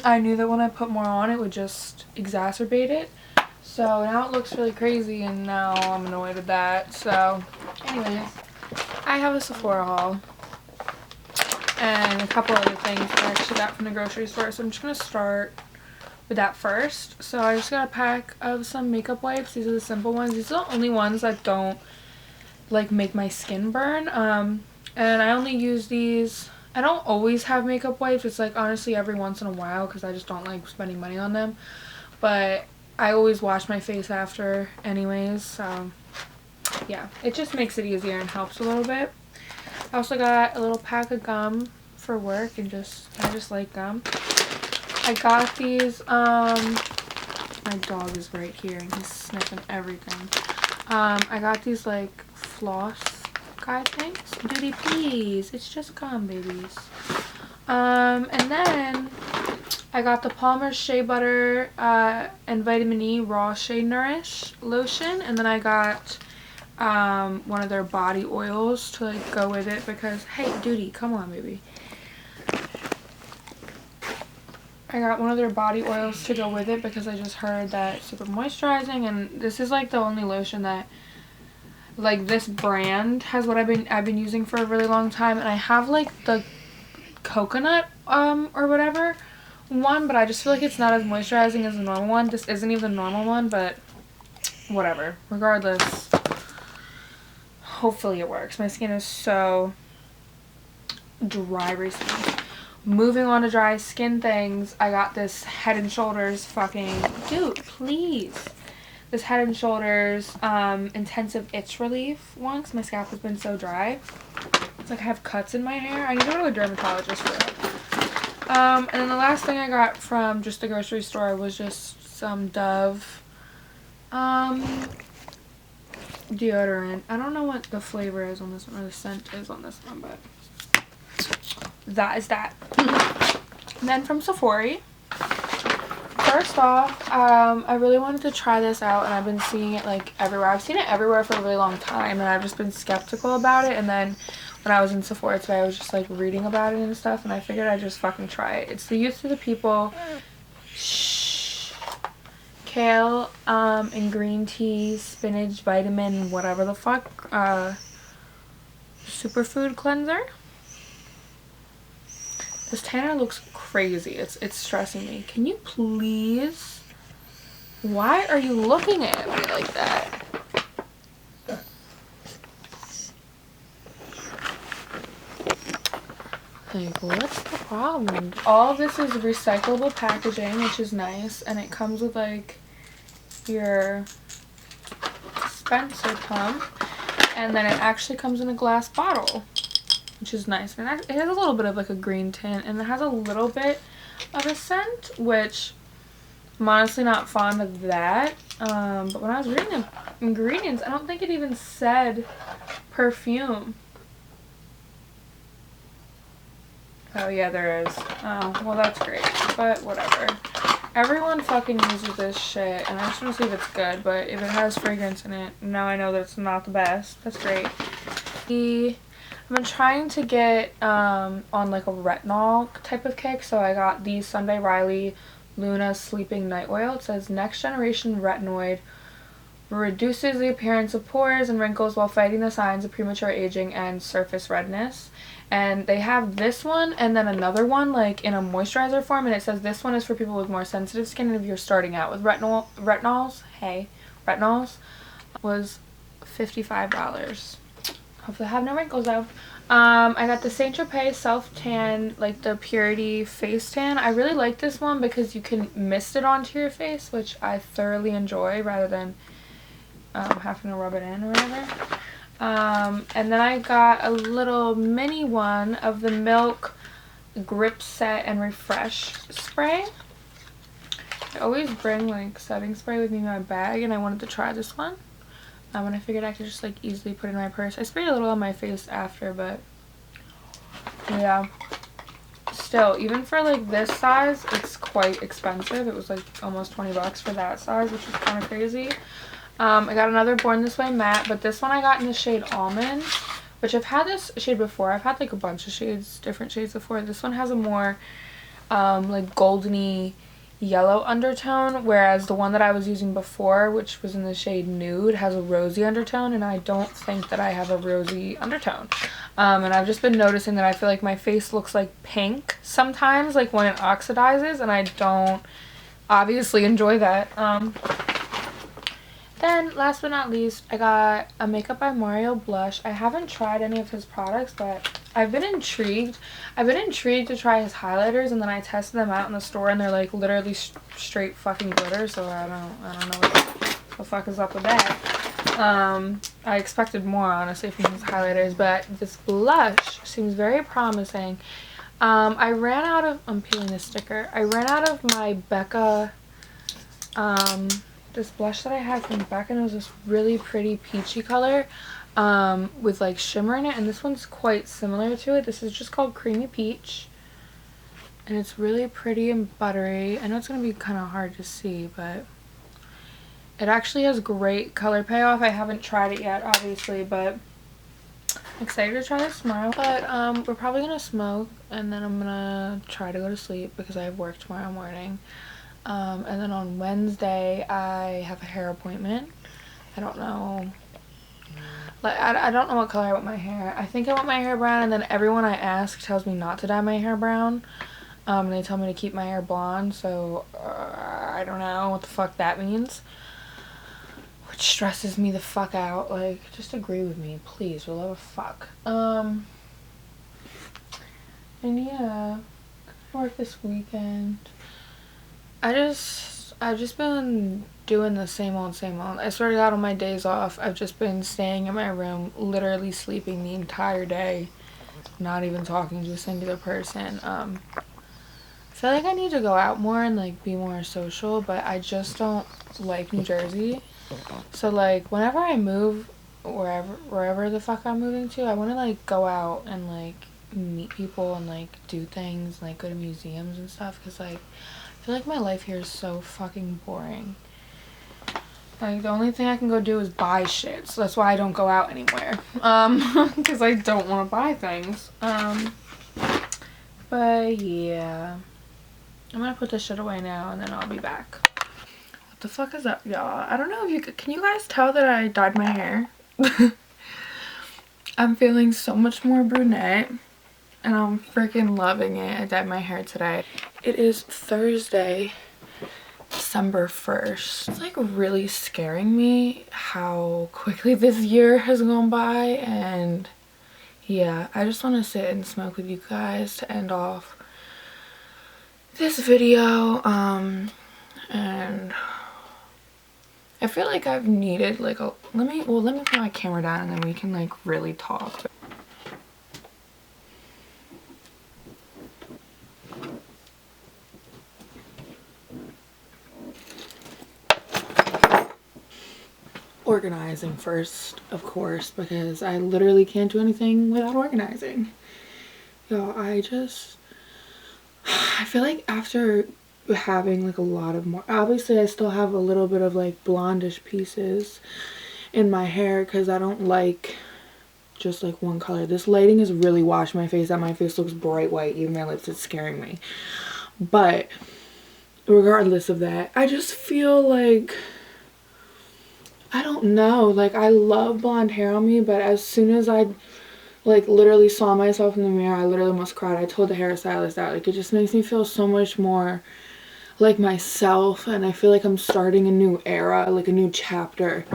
I knew that when I put more on, it would just exacerbate it. So now it looks really crazy, and now I'm annoyed with that. So anyways, I have a Sephora haul and a couple other things that I actually got from the grocery store. So I'm just going to start with that first. So I just got a pack of some makeup wipes. These are the simple ones. These are the only ones that don't like make my skin burn. And I only use these. I don't always have makeup wipes. It's like honestly every once in a while because I just don't like spending money on them. But I always wash my face after anyways, so yeah, it just makes it easier and helps a little bit. I also got a little pack of gum for work and I just like gum. I got these, my dog is right here and he's sniffing everything. I got these like floss guy things. Duty please, it's just gum babies. And then I got the Palmer's Shea Butter and Vitamin E Raw Shea Nourish Lotion. And then I got one of their body oils to like go with it because, hey, Duty, come on, baby. I got one of their body oils to go with it because I just heard that it's super moisturizing. And this is like the only lotion that, like this brand has what I've been using for a really long time. And I have like the coconut or whatever one, but I just feel like it's not as moisturizing as the normal one. This isn't even the normal one, but whatever. Regardless, hopefully it works. My skin is so dry recently. Moving on to dry skin things, I got this Head and Shoulders fucking, dude, please. This Head and Shoulders intensive itch relief one because my scalp has been so dry. It's like I have cuts in my hair. I need to go to a dermatologist for it. And then the last thing I got from just the grocery store was just some Dove deodorant. I don't know what the flavor is on this one or the scent is on this one, but that is that. And then from Sephora, first off, I really wanted to try this out and I've been seeing it like everywhere. I've seen it everywhere for a really long time and I've just been skeptical about it, and then when I was in Sephora today, I was just like reading about it and stuff, and I figured I'd just fucking try it. It's the Youth to the People kale and green tea, spinach, vitamin, whatever the fuck, superfood cleanser. This tanner looks crazy. It's stressing me. Can you please? Why are you looking at me like that? Like, what's the problem? All of this is recyclable packaging, which is nice, and it comes with like your dispenser pump, and then it actually comes in a glass bottle, which is nice. And it has a little bit of like a green tint, and it has a little bit of a scent, which I'm honestly not fond of that. But when I was reading the ingredients, I don't think it even said perfume. Oh yeah, there is. Oh, well that's great, but whatever. Everyone fucking uses this shit, and I just want to see if it's good, but if it has fragrance in it, now I know that it's not the best. That's great. I've been trying to get on like a retinol type of kick, so I got the Sunday Riley Luna Sleeping Night Oil. It says next generation retinoid reduces the appearance of pores and wrinkles while fighting the signs of premature aging and surface redness. And they have this one and then another one like in a moisturizer form, and it says this one is for people with more sensitive skin, and if you're starting out with retinols was $55. Hopefully I have no wrinkles though. I got the Saint Tropez self tan, like the Purity face tan. I really like this one because you can mist it onto your face, which I thoroughly enjoy rather than having to rub it in or whatever. And then I got a little mini one of the Milk Grip Set and Refresh spray. I always bring like setting spray with me in my bag, and I wanted to try this one. And I figured I could just like easily put it in my purse. I sprayed a little on my face after, but yeah. Still, even for like this size, it's quite expensive. It was like almost 20 bucks for that size, which is kind of crazy. I got another Born This Way matte, but this one I got in the shade Almond, which I've had this shade before. I've had like a bunch of shades, different shades before. This one has a more like goldeny yellow undertone, whereas the one that I was using before, which was in the shade Nude, has a rosy undertone, and I don't think that I have a rosy undertone. And I've just been noticing that I feel like my face looks like pink sometimes, like when it oxidizes, and I don't obviously enjoy that. Then, last but not least, I got a Makeup by Mario blush. I haven't tried any of his products, but I've been intrigued. I've been intrigued to try his highlighters, and then I tested them out in the store, and they're like literally straight fucking glitter. So I don't know what the fuck is up with that. I expected more, honestly, from his highlighters, but this blush seems very promising. I ran out of. I'm peeling this sticker. I ran out of my Becca. This blush that I had from Becca, and it was this really pretty peachy color with like shimmer in it, and this one's quite similar to it. This is just called Creamy Peach, and it's really pretty and buttery. I know it's going to be kind of hard to see, but it actually has great color payoff. I haven't tried it yet, obviously, but I'm excited to try this tomorrow. But we're probably going to smoke, and then I'm going to try to go to sleep because I have work tomorrow morning. And then on Wednesday I have a hair appointment. I don't know, like I don't know what color I want my hair. I think I want my hair brown, and then everyone I ask tells me not to dye my hair brown. And they tell me to keep my hair blonde, so I don't know what the fuck that means, which stresses me the fuck out. Like, just agree with me, please, for the love of fuck. And yeah, work this weekend. I've just been doing the same old. I started out on my days off. I've just been staying in my room, literally sleeping the entire day, not even talking to a singular person. I feel like I need to go out more and like be more social, but I just don't like New Jersey. So like whenever I move wherever the fuck I'm moving to, I want to like go out and like meet people and like do things and like go to museums and stuff, because like I feel like my life here is so fucking boring. Like, the only thing I can go do is buy shit, so that's why I don't go out anywhere. Because I don't want to buy things. But yeah. I'm gonna put this shit away now, and then I'll be back. What the fuck is up, y'all? I don't know if you can you guys tell that I dyed my hair? I'm feeling so much more brunette. And I'm freaking loving it. I dyed my hair today. It is Thursday, December 1st. It's like really scaring me how quickly this year has gone by. And yeah, I just want to sit and smoke with you guys to end off this video. And I feel like I've needed like a, let me put my camera down and then we can like really talk. Organizing first, of course, because I literally can't do anything without organizing. Y'all, I just I feel like after having like a lot of more, obviously I still have a little bit of like blondish pieces in my hair because I don't like just like one color. This lighting has really washed my face out. My face looks bright white, even my lips, it's scaring me. But regardless of that, I just feel like, I don't know, like I love blonde hair on me, but as soon as I like literally saw myself in the mirror, I literally almost cried. I told the hairstylist that like it just makes me feel so much more like myself, and I feel like I'm starting a new era, like a new chapter.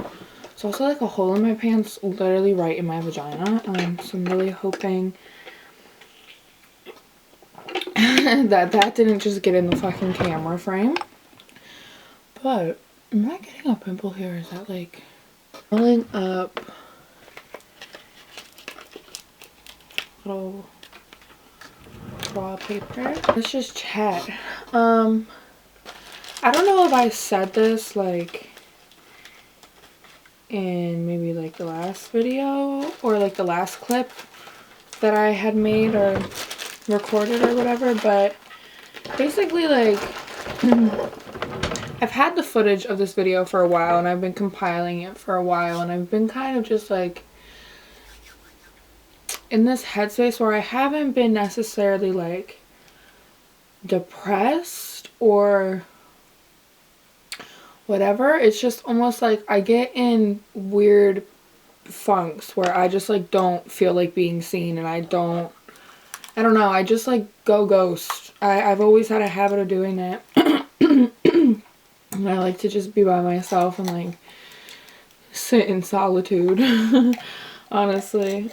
It's also like a hole in my pants, literally right in my vagina. So I'm really hoping that didn't just get in the fucking camera frame. But am I getting a pimple here? Is that like filling up little wallpaper? Let's just chat. I don't know if I said this like in maybe like the last video or like the last clip that I had made or recorded or whatever, but basically like I've had the footage of this video for a while and I've been compiling it for a while, and I've been kind of just like in this headspace where I haven't been necessarily like depressed or whatever. It's just almost like I get in weird funks where I just like don't feel like being seen, and I don't know, I just like go ghost. I've always had a habit of doing that. And I like to just be by myself and like sit in solitude. Honestly.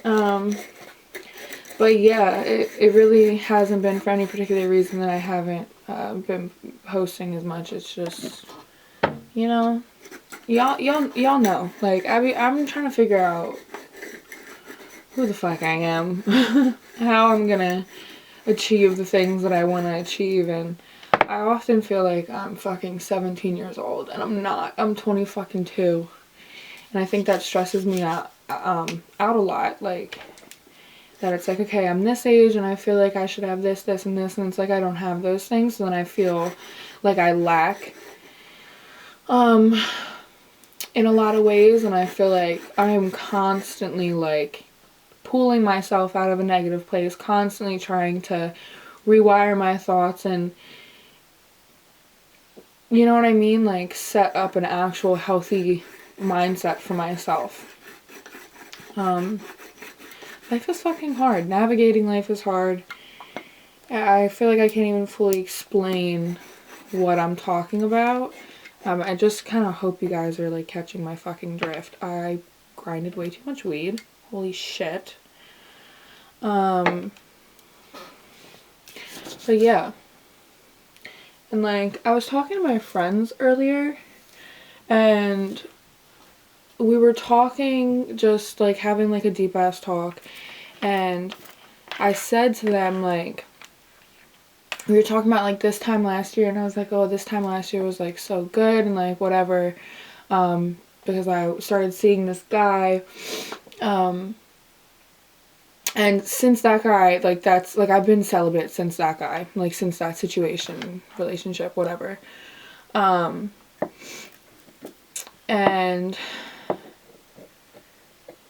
But yeah, it really hasn't been for any particular reason that I haven't been posting as much. It's just, you know, y'all know. Like I'm trying to figure out who the fuck I am, how I'm gonna achieve the things that I want to achieve, and I often feel like I'm fucking 17 years old, and I'm not. I'm 20 fucking 2, and I think that stresses me out a lot. Like that it's like, okay, I'm this age and I feel like I should have this, this, and this, and it's like I don't have those things, so then I feel like I lack in a lot of ways, and I feel like I'm constantly like pulling myself out of a negative place, constantly trying to rewire my thoughts and, you know what I mean, like set up an actual healthy mindset for myself. Life is fucking hard. Navigating life is hard. I feel like I can't even fully explain what I'm talking about. I just kind of hope you guys are like catching my fucking drift. I grinded way too much weed. Holy shit. But yeah. And like, I was talking to my friends earlier, and we were talking, just like having like a deep ass talk, and I said to them like, we were talking about like this time last year, and I was like, oh, this time last year was like so good and like whatever, because I started seeing this guy, and since that guy, like that's like I've been celibate since that guy, like since that situation, relationship, whatever, and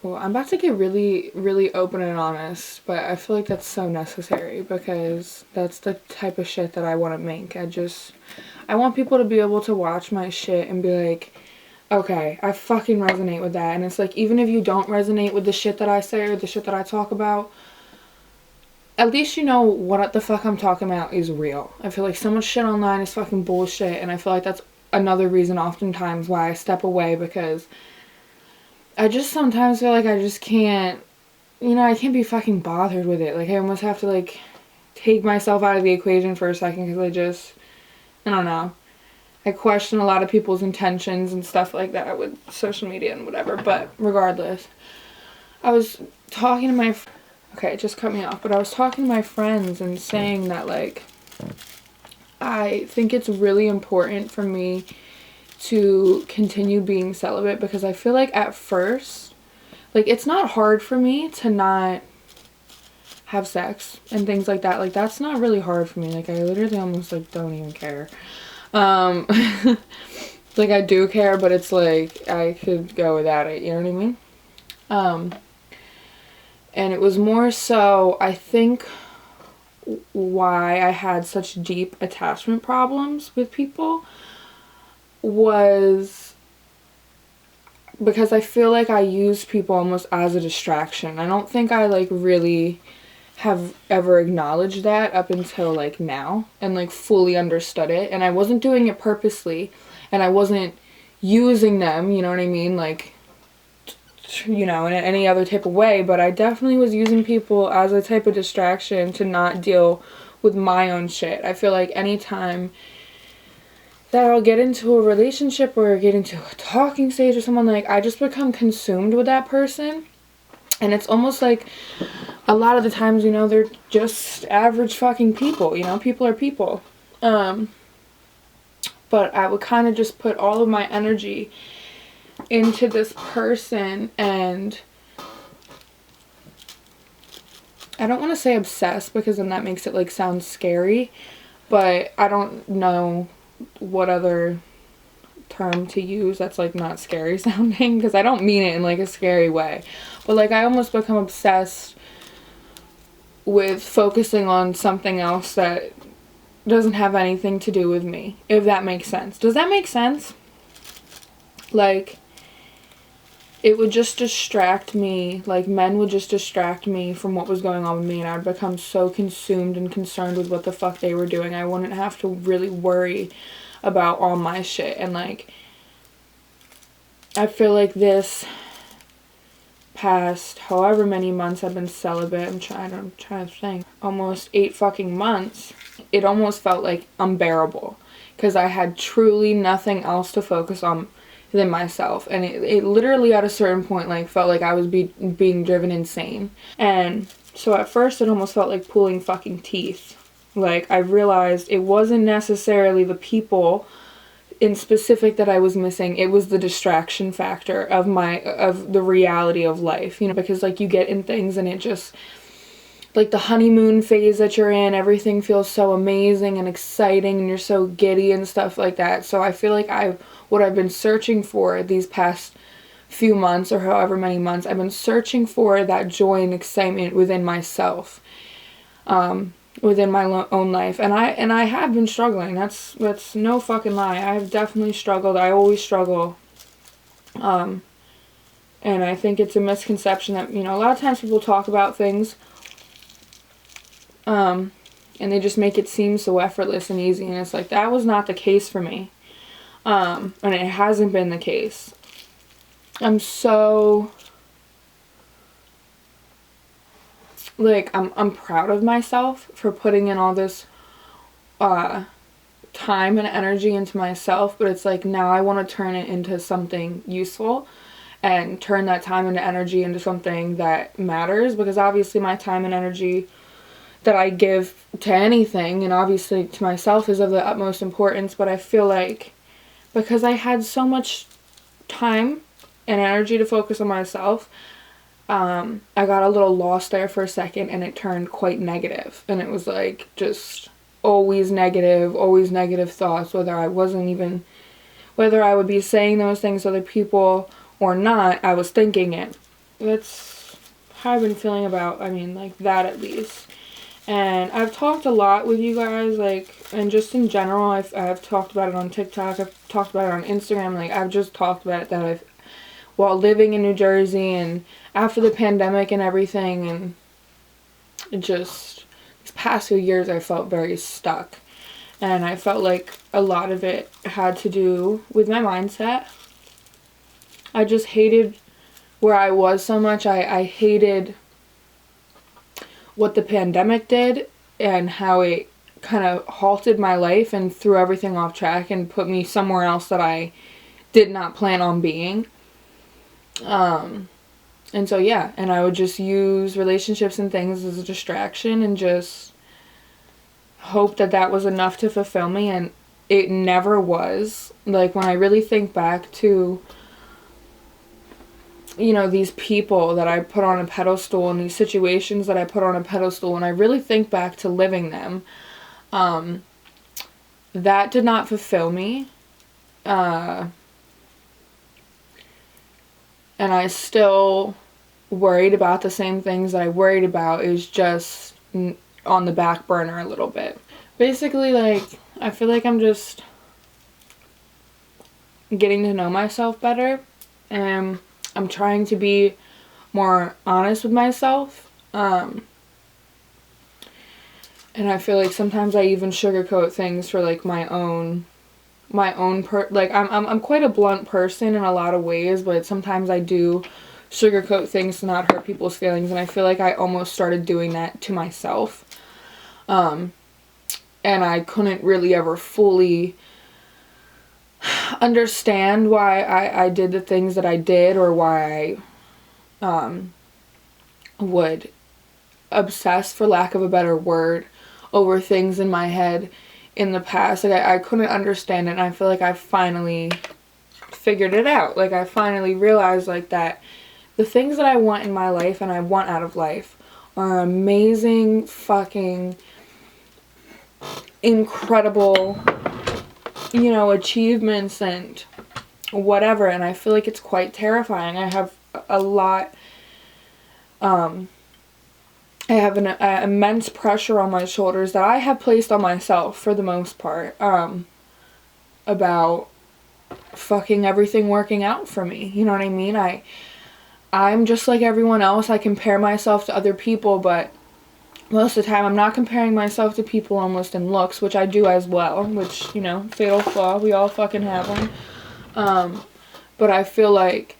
well, I'm about to get really, really open and honest, but I feel like that's so necessary because that's the type of shit that I want to make. I want people to be able to watch my shit and be like, okay, I fucking resonate with that. And it's like, even if you don't resonate with the shit that I say or the shit that I talk about, at least you know what the fuck I'm talking about is real. I feel like so much shit online is fucking bullshit, and I feel like that's another reason oftentimes why I step away, because I just sometimes feel like I just can't, you know, I can't be fucking bothered with it. Like, I almost have to, like, take myself out of the equation for a second because I don't know. I question a lot of people's intentions and stuff like that with social media and whatever. But regardless, I was talking to okay, it just cut me off. But I was talking to my friends and saying that, like, I think it's really important for me to continue being celibate, because I feel like at first, like, it's not hard for me to not have sex and things like that. Like, that's not really hard for me. Like, I literally almost, like, don't even care. Like, I do care, but it's like, I could go without it, you know what I mean? And it was more so, I think, why I had such deep attachment problems with people was because I feel like I used people almost as a distraction. I don't think I, like, really have ever acknowledged that up until, like, now and, like, fully understood it. And I wasn't doing it purposely, and I wasn't using them, you know what I mean, like, you know, in any other type of way, but I definitely was using people as a type of distraction to not deal with my own shit. I feel like anytime that I'll get into a relationship or get into a talking stage with someone, like, I just become consumed with that person. And it's almost like a lot of the times, you know, they're just average fucking people, you know, people are people. But I would kind of just put all of my energy into this person, and I don't want to say obsessed because then that makes it, like, sound scary, but I don't know what other term to use that's, like, not scary sounding, because I don't mean it in, like, a scary way, but, like, I almost become obsessed with focusing on something else that doesn't have anything to do with me, if that makes sense. Does that make sense? Like, it would just distract me, like, men would just distract me from what was going on with me, and I'd become so consumed and concerned with what the fuck they were doing, I wouldn't have to really worry about all my shit. And, like, I feel like this past however many months I've been celibate, I'm trying to think, almost 8 fucking months, it almost felt, like, unbearable, because I had truly nothing else to focus on than myself, and it literally at a certain point, like, felt like I was being driven insane. And so at first it almost felt like pulling fucking teeth. Like, I realized it wasn't necessarily the people in specific that I was missing, it was the distraction factor of the reality of life, you know, because, like, you get in things and it just, like, the honeymoon phase that you're in, everything feels so amazing and exciting and you're so giddy and stuff like that. So I feel like what I've been searching for these past few months, or however many months, I've been searching for that joy and excitement within myself, within my own life, and I have been struggling. That's no fucking lie. I've definitely struggled. I always struggle, and I think it's a misconception that, you know, a lot of times people talk about things, and they just make it seem so effortless and easy, and it's like, that was not the case for me. And it hasn't been the case. I'm so, like, I'm proud of myself for putting in all this time and energy into myself, but it's like, now I want to turn it into something useful and turn that time and energy into something that matters, because obviously my time and energy that I give to anything, and obviously to myself, is of the utmost importance, but I feel like because I had so much time and energy to focus on myself, I got a little lost there for a second, and it turned quite negative. And it was like, just always negative thoughts, whether I would be saying those things to other people or not, I was thinking it. That's how I've been feeling about, I mean, like, that at least. And I've talked a lot with you guys, like, and just in general, I've talked about it on TikTok, I've talked about it on Instagram, like, I've just talked about it that while living in New Jersey and after the pandemic and everything, and just these past few years, I felt very stuck. And I felt like a lot of it had to do with my mindset. I just hated where I was so much. I hated what the pandemic did and how it kind of halted my life and threw everything off track and put me somewhere else that I did not plan on being. And so, yeah, and I would just use relationships and things as a distraction and just hope that that was enough to fulfill me, and it never was. Like, when I really think back to you know, these people that I put on a pedestal and these situations that I put on a pedestal, and I really think back to living them, that did not fulfill me. And I still worried about the same things that I worried about. Is just on the back burner a little bit. Basically, like, I feel like I'm just getting to know myself better, and I'm trying to be more honest with myself. And I feel like sometimes I even sugarcoat things for like my own like I'm quite a blunt person in a lot of ways, but sometimes I do sugarcoat things to not hurt people's feelings, and I feel like I almost started doing that to myself. And I couldn't really ever fully understand why I did the things that I did, or why I would obsess, for lack of a better word, over things in my head in the past. Like, I couldn't understand it, and I feel like I finally figured it out. Like, I finally realized, like, that the things that I want in my life and I want out of life are amazing, fucking incredible, you know, achievements and whatever, and I feel like it's quite terrifying. I have a lot, I have an immense pressure on my shoulders that I have placed on myself for the most part, about fucking everything working out for me. You know what I mean? I'm just like everyone else. I compare myself to other people, but most of the time I'm not comparing myself to people almost in looks, which I do as well, which, you know, fatal flaw, we all fucking have one. But I feel like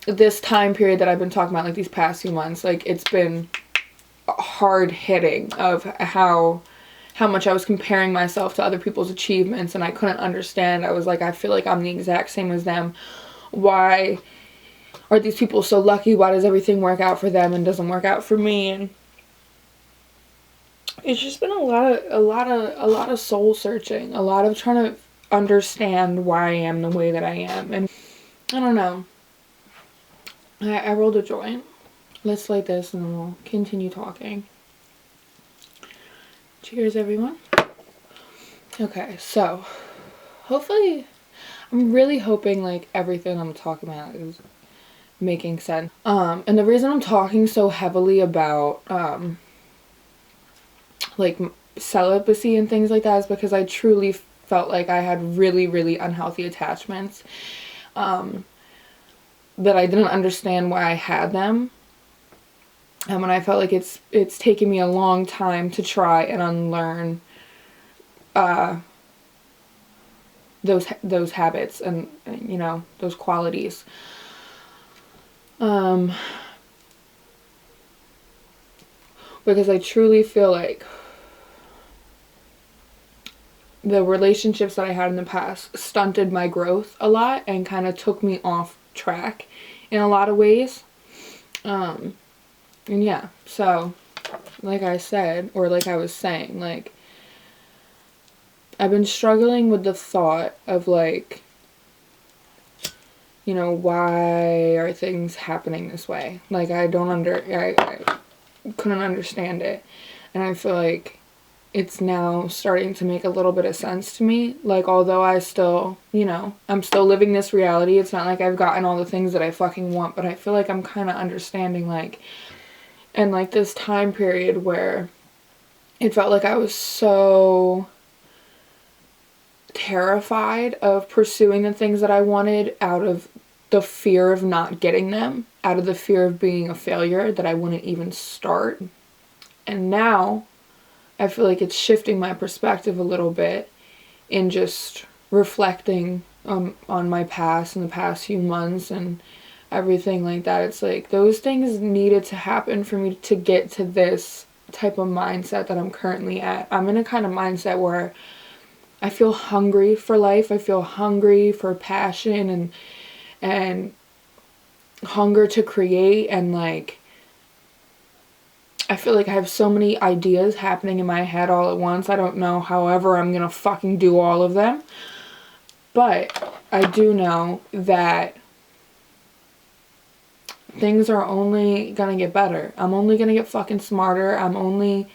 this time period that I've been talking about, like these past few months, like it's been hard hitting of how much I was comparing myself to other people's achievements, and I couldn't understand. I was like, I feel like I'm the exact same as them. Why are these people so lucky? Why does everything work out for them and doesn't work out for me? And it's just been a lot of soul searching, a lot of trying to understand why I am the way that I am. And I don't know. I rolled a joint. Let's light this and then we'll continue talking. Cheers, everyone. Okay, so hopefully, I'm really hoping like everything I'm talking about is making sense. And the reason I'm talking so heavily about like celibacy and things like that is because I truly felt like I had really, really unhealthy attachments, that I didn't understand why I had them. And I felt like it's taken me a long time to try and unlearn those habits and, you know, those qualities. Because I truly feel like the relationships that I had in the past stunted my growth a lot and kind of took me off track in a lot of ways. And yeah, so like I said, or like I was saying, like I've been struggling with the thought of like, you know, why are things happening this way? Like I couldn't understand it, and I feel like it's now starting to make a little bit of sense to me. Like, although I still, you know, I'm still living this reality, it's not like I've gotten all the things that I fucking want, but I feel like I'm kind of understanding, like, and like this time period where it felt like I was so terrified of pursuing the things that I wanted out of the fear of not getting them, out of the fear of being a failure, that I wouldn't even start. And now I feel like it's shifting my perspective a little bit in just reflecting on my past and the past few months and everything like that. It's like those things needed to happen for me to get to this type of mindset that I'm currently at. I'm in a kind of mindset where I feel hungry for life. I feel hungry for passion and hunger to create, and like I feel like I have so many ideas happening in my head all at once. I don't know however I'm gonna fucking do all of them. But I do know that things are only gonna get better. I'm only gonna get fucking smarter. I'm only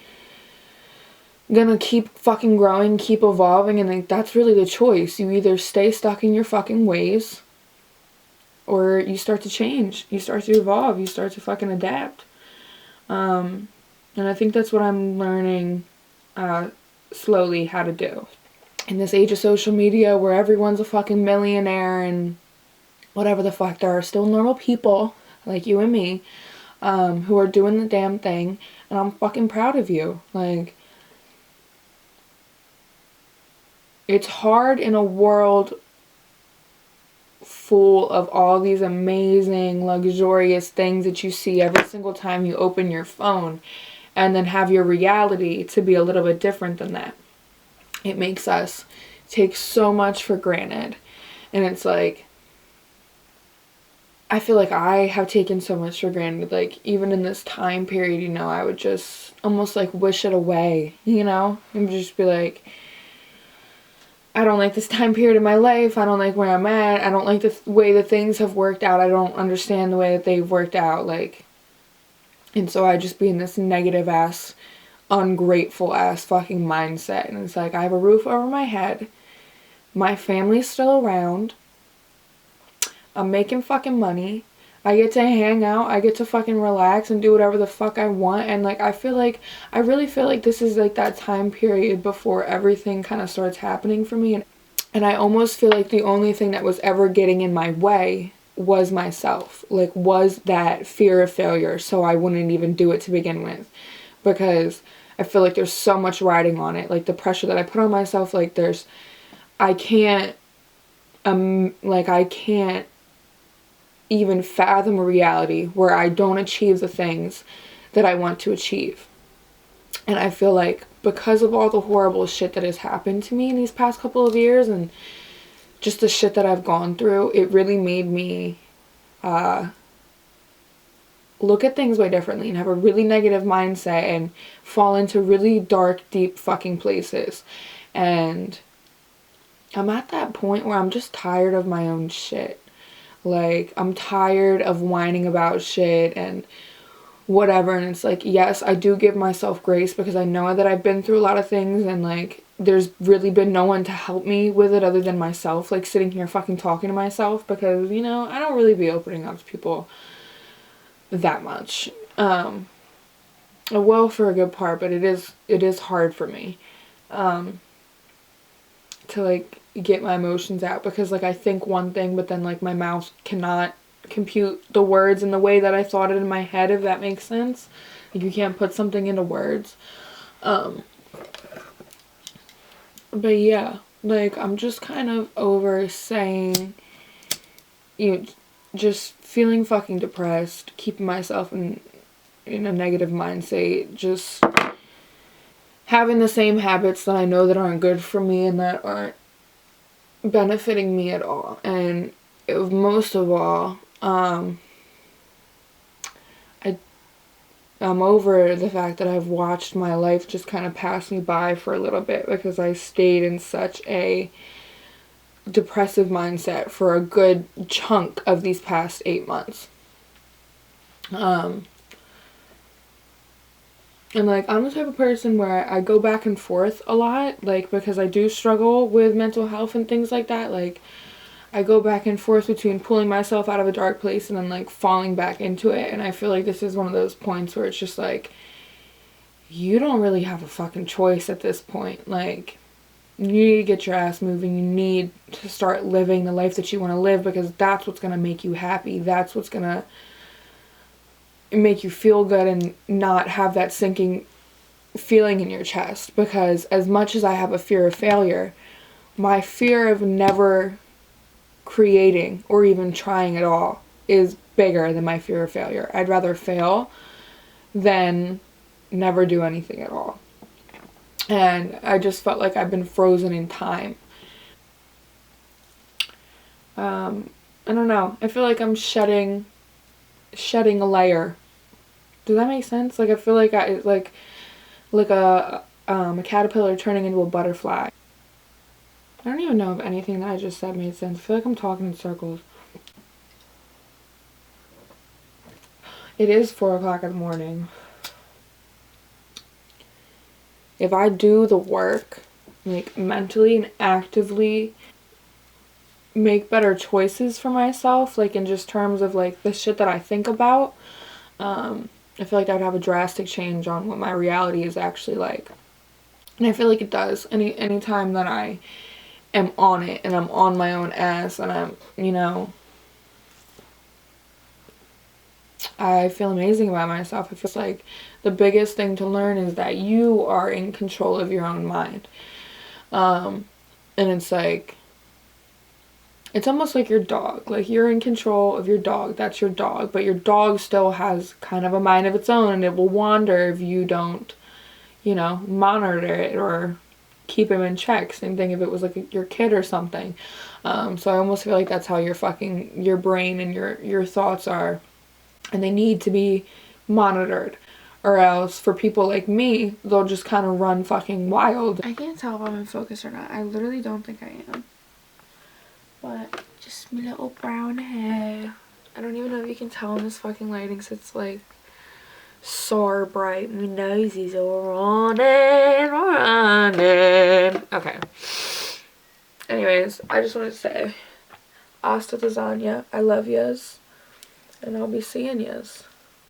gonna keep fucking growing, keep evolving, and like that's really the choice. You either stay stuck in your fucking ways, or you start to change. You start to evolve. You start to fucking adapt. And I think that's what I'm learning slowly how to do. In this age of social media where everyone's a fucking millionaire and whatever the fuck, there are still normal people like you and me who are doing the damn thing, and I'm fucking proud of you. Like, it's hard in a world full of all these amazing, luxurious things that you see every single time you open your phone, and then have your reality to be a little bit different than that. It makes us take so much for granted. And it's like, I feel like I have taken so much for granted. Like, even in this time period, you know, I would just almost like wish it away, you know? And just be like, I don't like this time period in my life. I don't like where I'm at. I don't like the way that things have worked out. I don't understand the way that they've worked out. Like, and so I just be in this negative ass, ungrateful ass fucking mindset. And it's like, I have a roof over my head. My family's still around. I'm making fucking money. I get to hang out. I get to fucking relax and do whatever the fuck I want. And like, I really feel like this is like that time period before everything kind of starts happening for me. And I almost feel like the only thing that was ever getting in my way was myself. Like, was that fear of failure. So I wouldn't even do it to begin with. Because I feel like there's so much riding on it. Like, the pressure that I put on myself, like, I can't even fathom a reality where I don't achieve the things that I want to achieve. And I feel like because of all the horrible shit that has happened to me in these past couple of years, and just the shit that I've gone through, it really made me look at things way differently and have a really negative mindset and fall into really dark, deep fucking places. And I'm at that point where I'm just tired of my own shit. Like, I'm tired of whining about shit and whatever. And it's like, yes, I do give myself grace because I know that I've been through a lot of things, and like, there's really been no one to help me with it other than myself. Like, sitting here fucking talking to myself, because, you know, I don't really be opening up to people that much. Well, for a good part, but it is hard for me to like get my emotions out, because like I think one thing, but then like my mouth cannot compute the words in the way that I thought it in my head, if that makes sense. Like, you can't put something into words. But yeah, like, I'm just kind of over saying, you know, just feeling fucking depressed, keeping myself in a negative mindset, just having the same habits that I know that aren't good for me and that aren't benefiting me at all. And most of all, I'm over the fact that I've watched my life just kind of pass me by for a little bit, because I stayed in such a depressive mindset for a good chunk of these past 8 months. And like, I'm the type of person where I go back and forth a lot, like, because I do struggle with mental health and things like that. Like, I go back and forth between pulling myself out of a dark place and then like falling back into it. And I feel like this is one of those points where it's just like, you don't really have a fucking choice at this point. Like, you need to get your ass moving. You need to start living the life that you want to live, because that's what's going to make you happy. That's what's going to make you feel good and not have that sinking feeling in your chest. Because as much as I have a fear of failure, my fear of never creating or even trying at all is bigger than my fear of failure. I'd rather fail than never do anything at all. And I just felt like I've been frozen in time. I don't know. I feel like I'm shedding a layer. Does that make sense? Like, I feel like like a caterpillar turning into a butterfly. I don't even know if anything that I just said made sense. I feel like I'm talking in circles. It is 4 o'clock in the morning. If I do the work, like mentally and actively make better choices for myself, like in just terms of like the shit that I think about, I feel like that would have a drastic change on what my reality is actually like. And I feel like it does. Any time that I am on it and I'm on my own ass and I'm, you know, I feel amazing about myself. I feel like the biggest thing to learn is that you are in control of your own mind. And it's like, it's almost like your dog. Like, you're in control of your dog. That's your dog. But your dog still has kind of a mind of its own, and it will wander if you don't, you know, monitor it or keep him in check. Same thing if it was like your kid or something. So I almost feel like that's how your brain and your thoughts are. And they need to be monitored. Or else, for people like me, they'll just kind of run fucking wild. I can't tell if I'm in focus or not. I literally don't think I am. But just my little brown hair. I don't even know if you can tell in this fucking lighting because it's like so bright. My nose is all running. Okay. Anyways, I just wanted to say, hasta lasagna. I love yous. And I'll be seeing yous.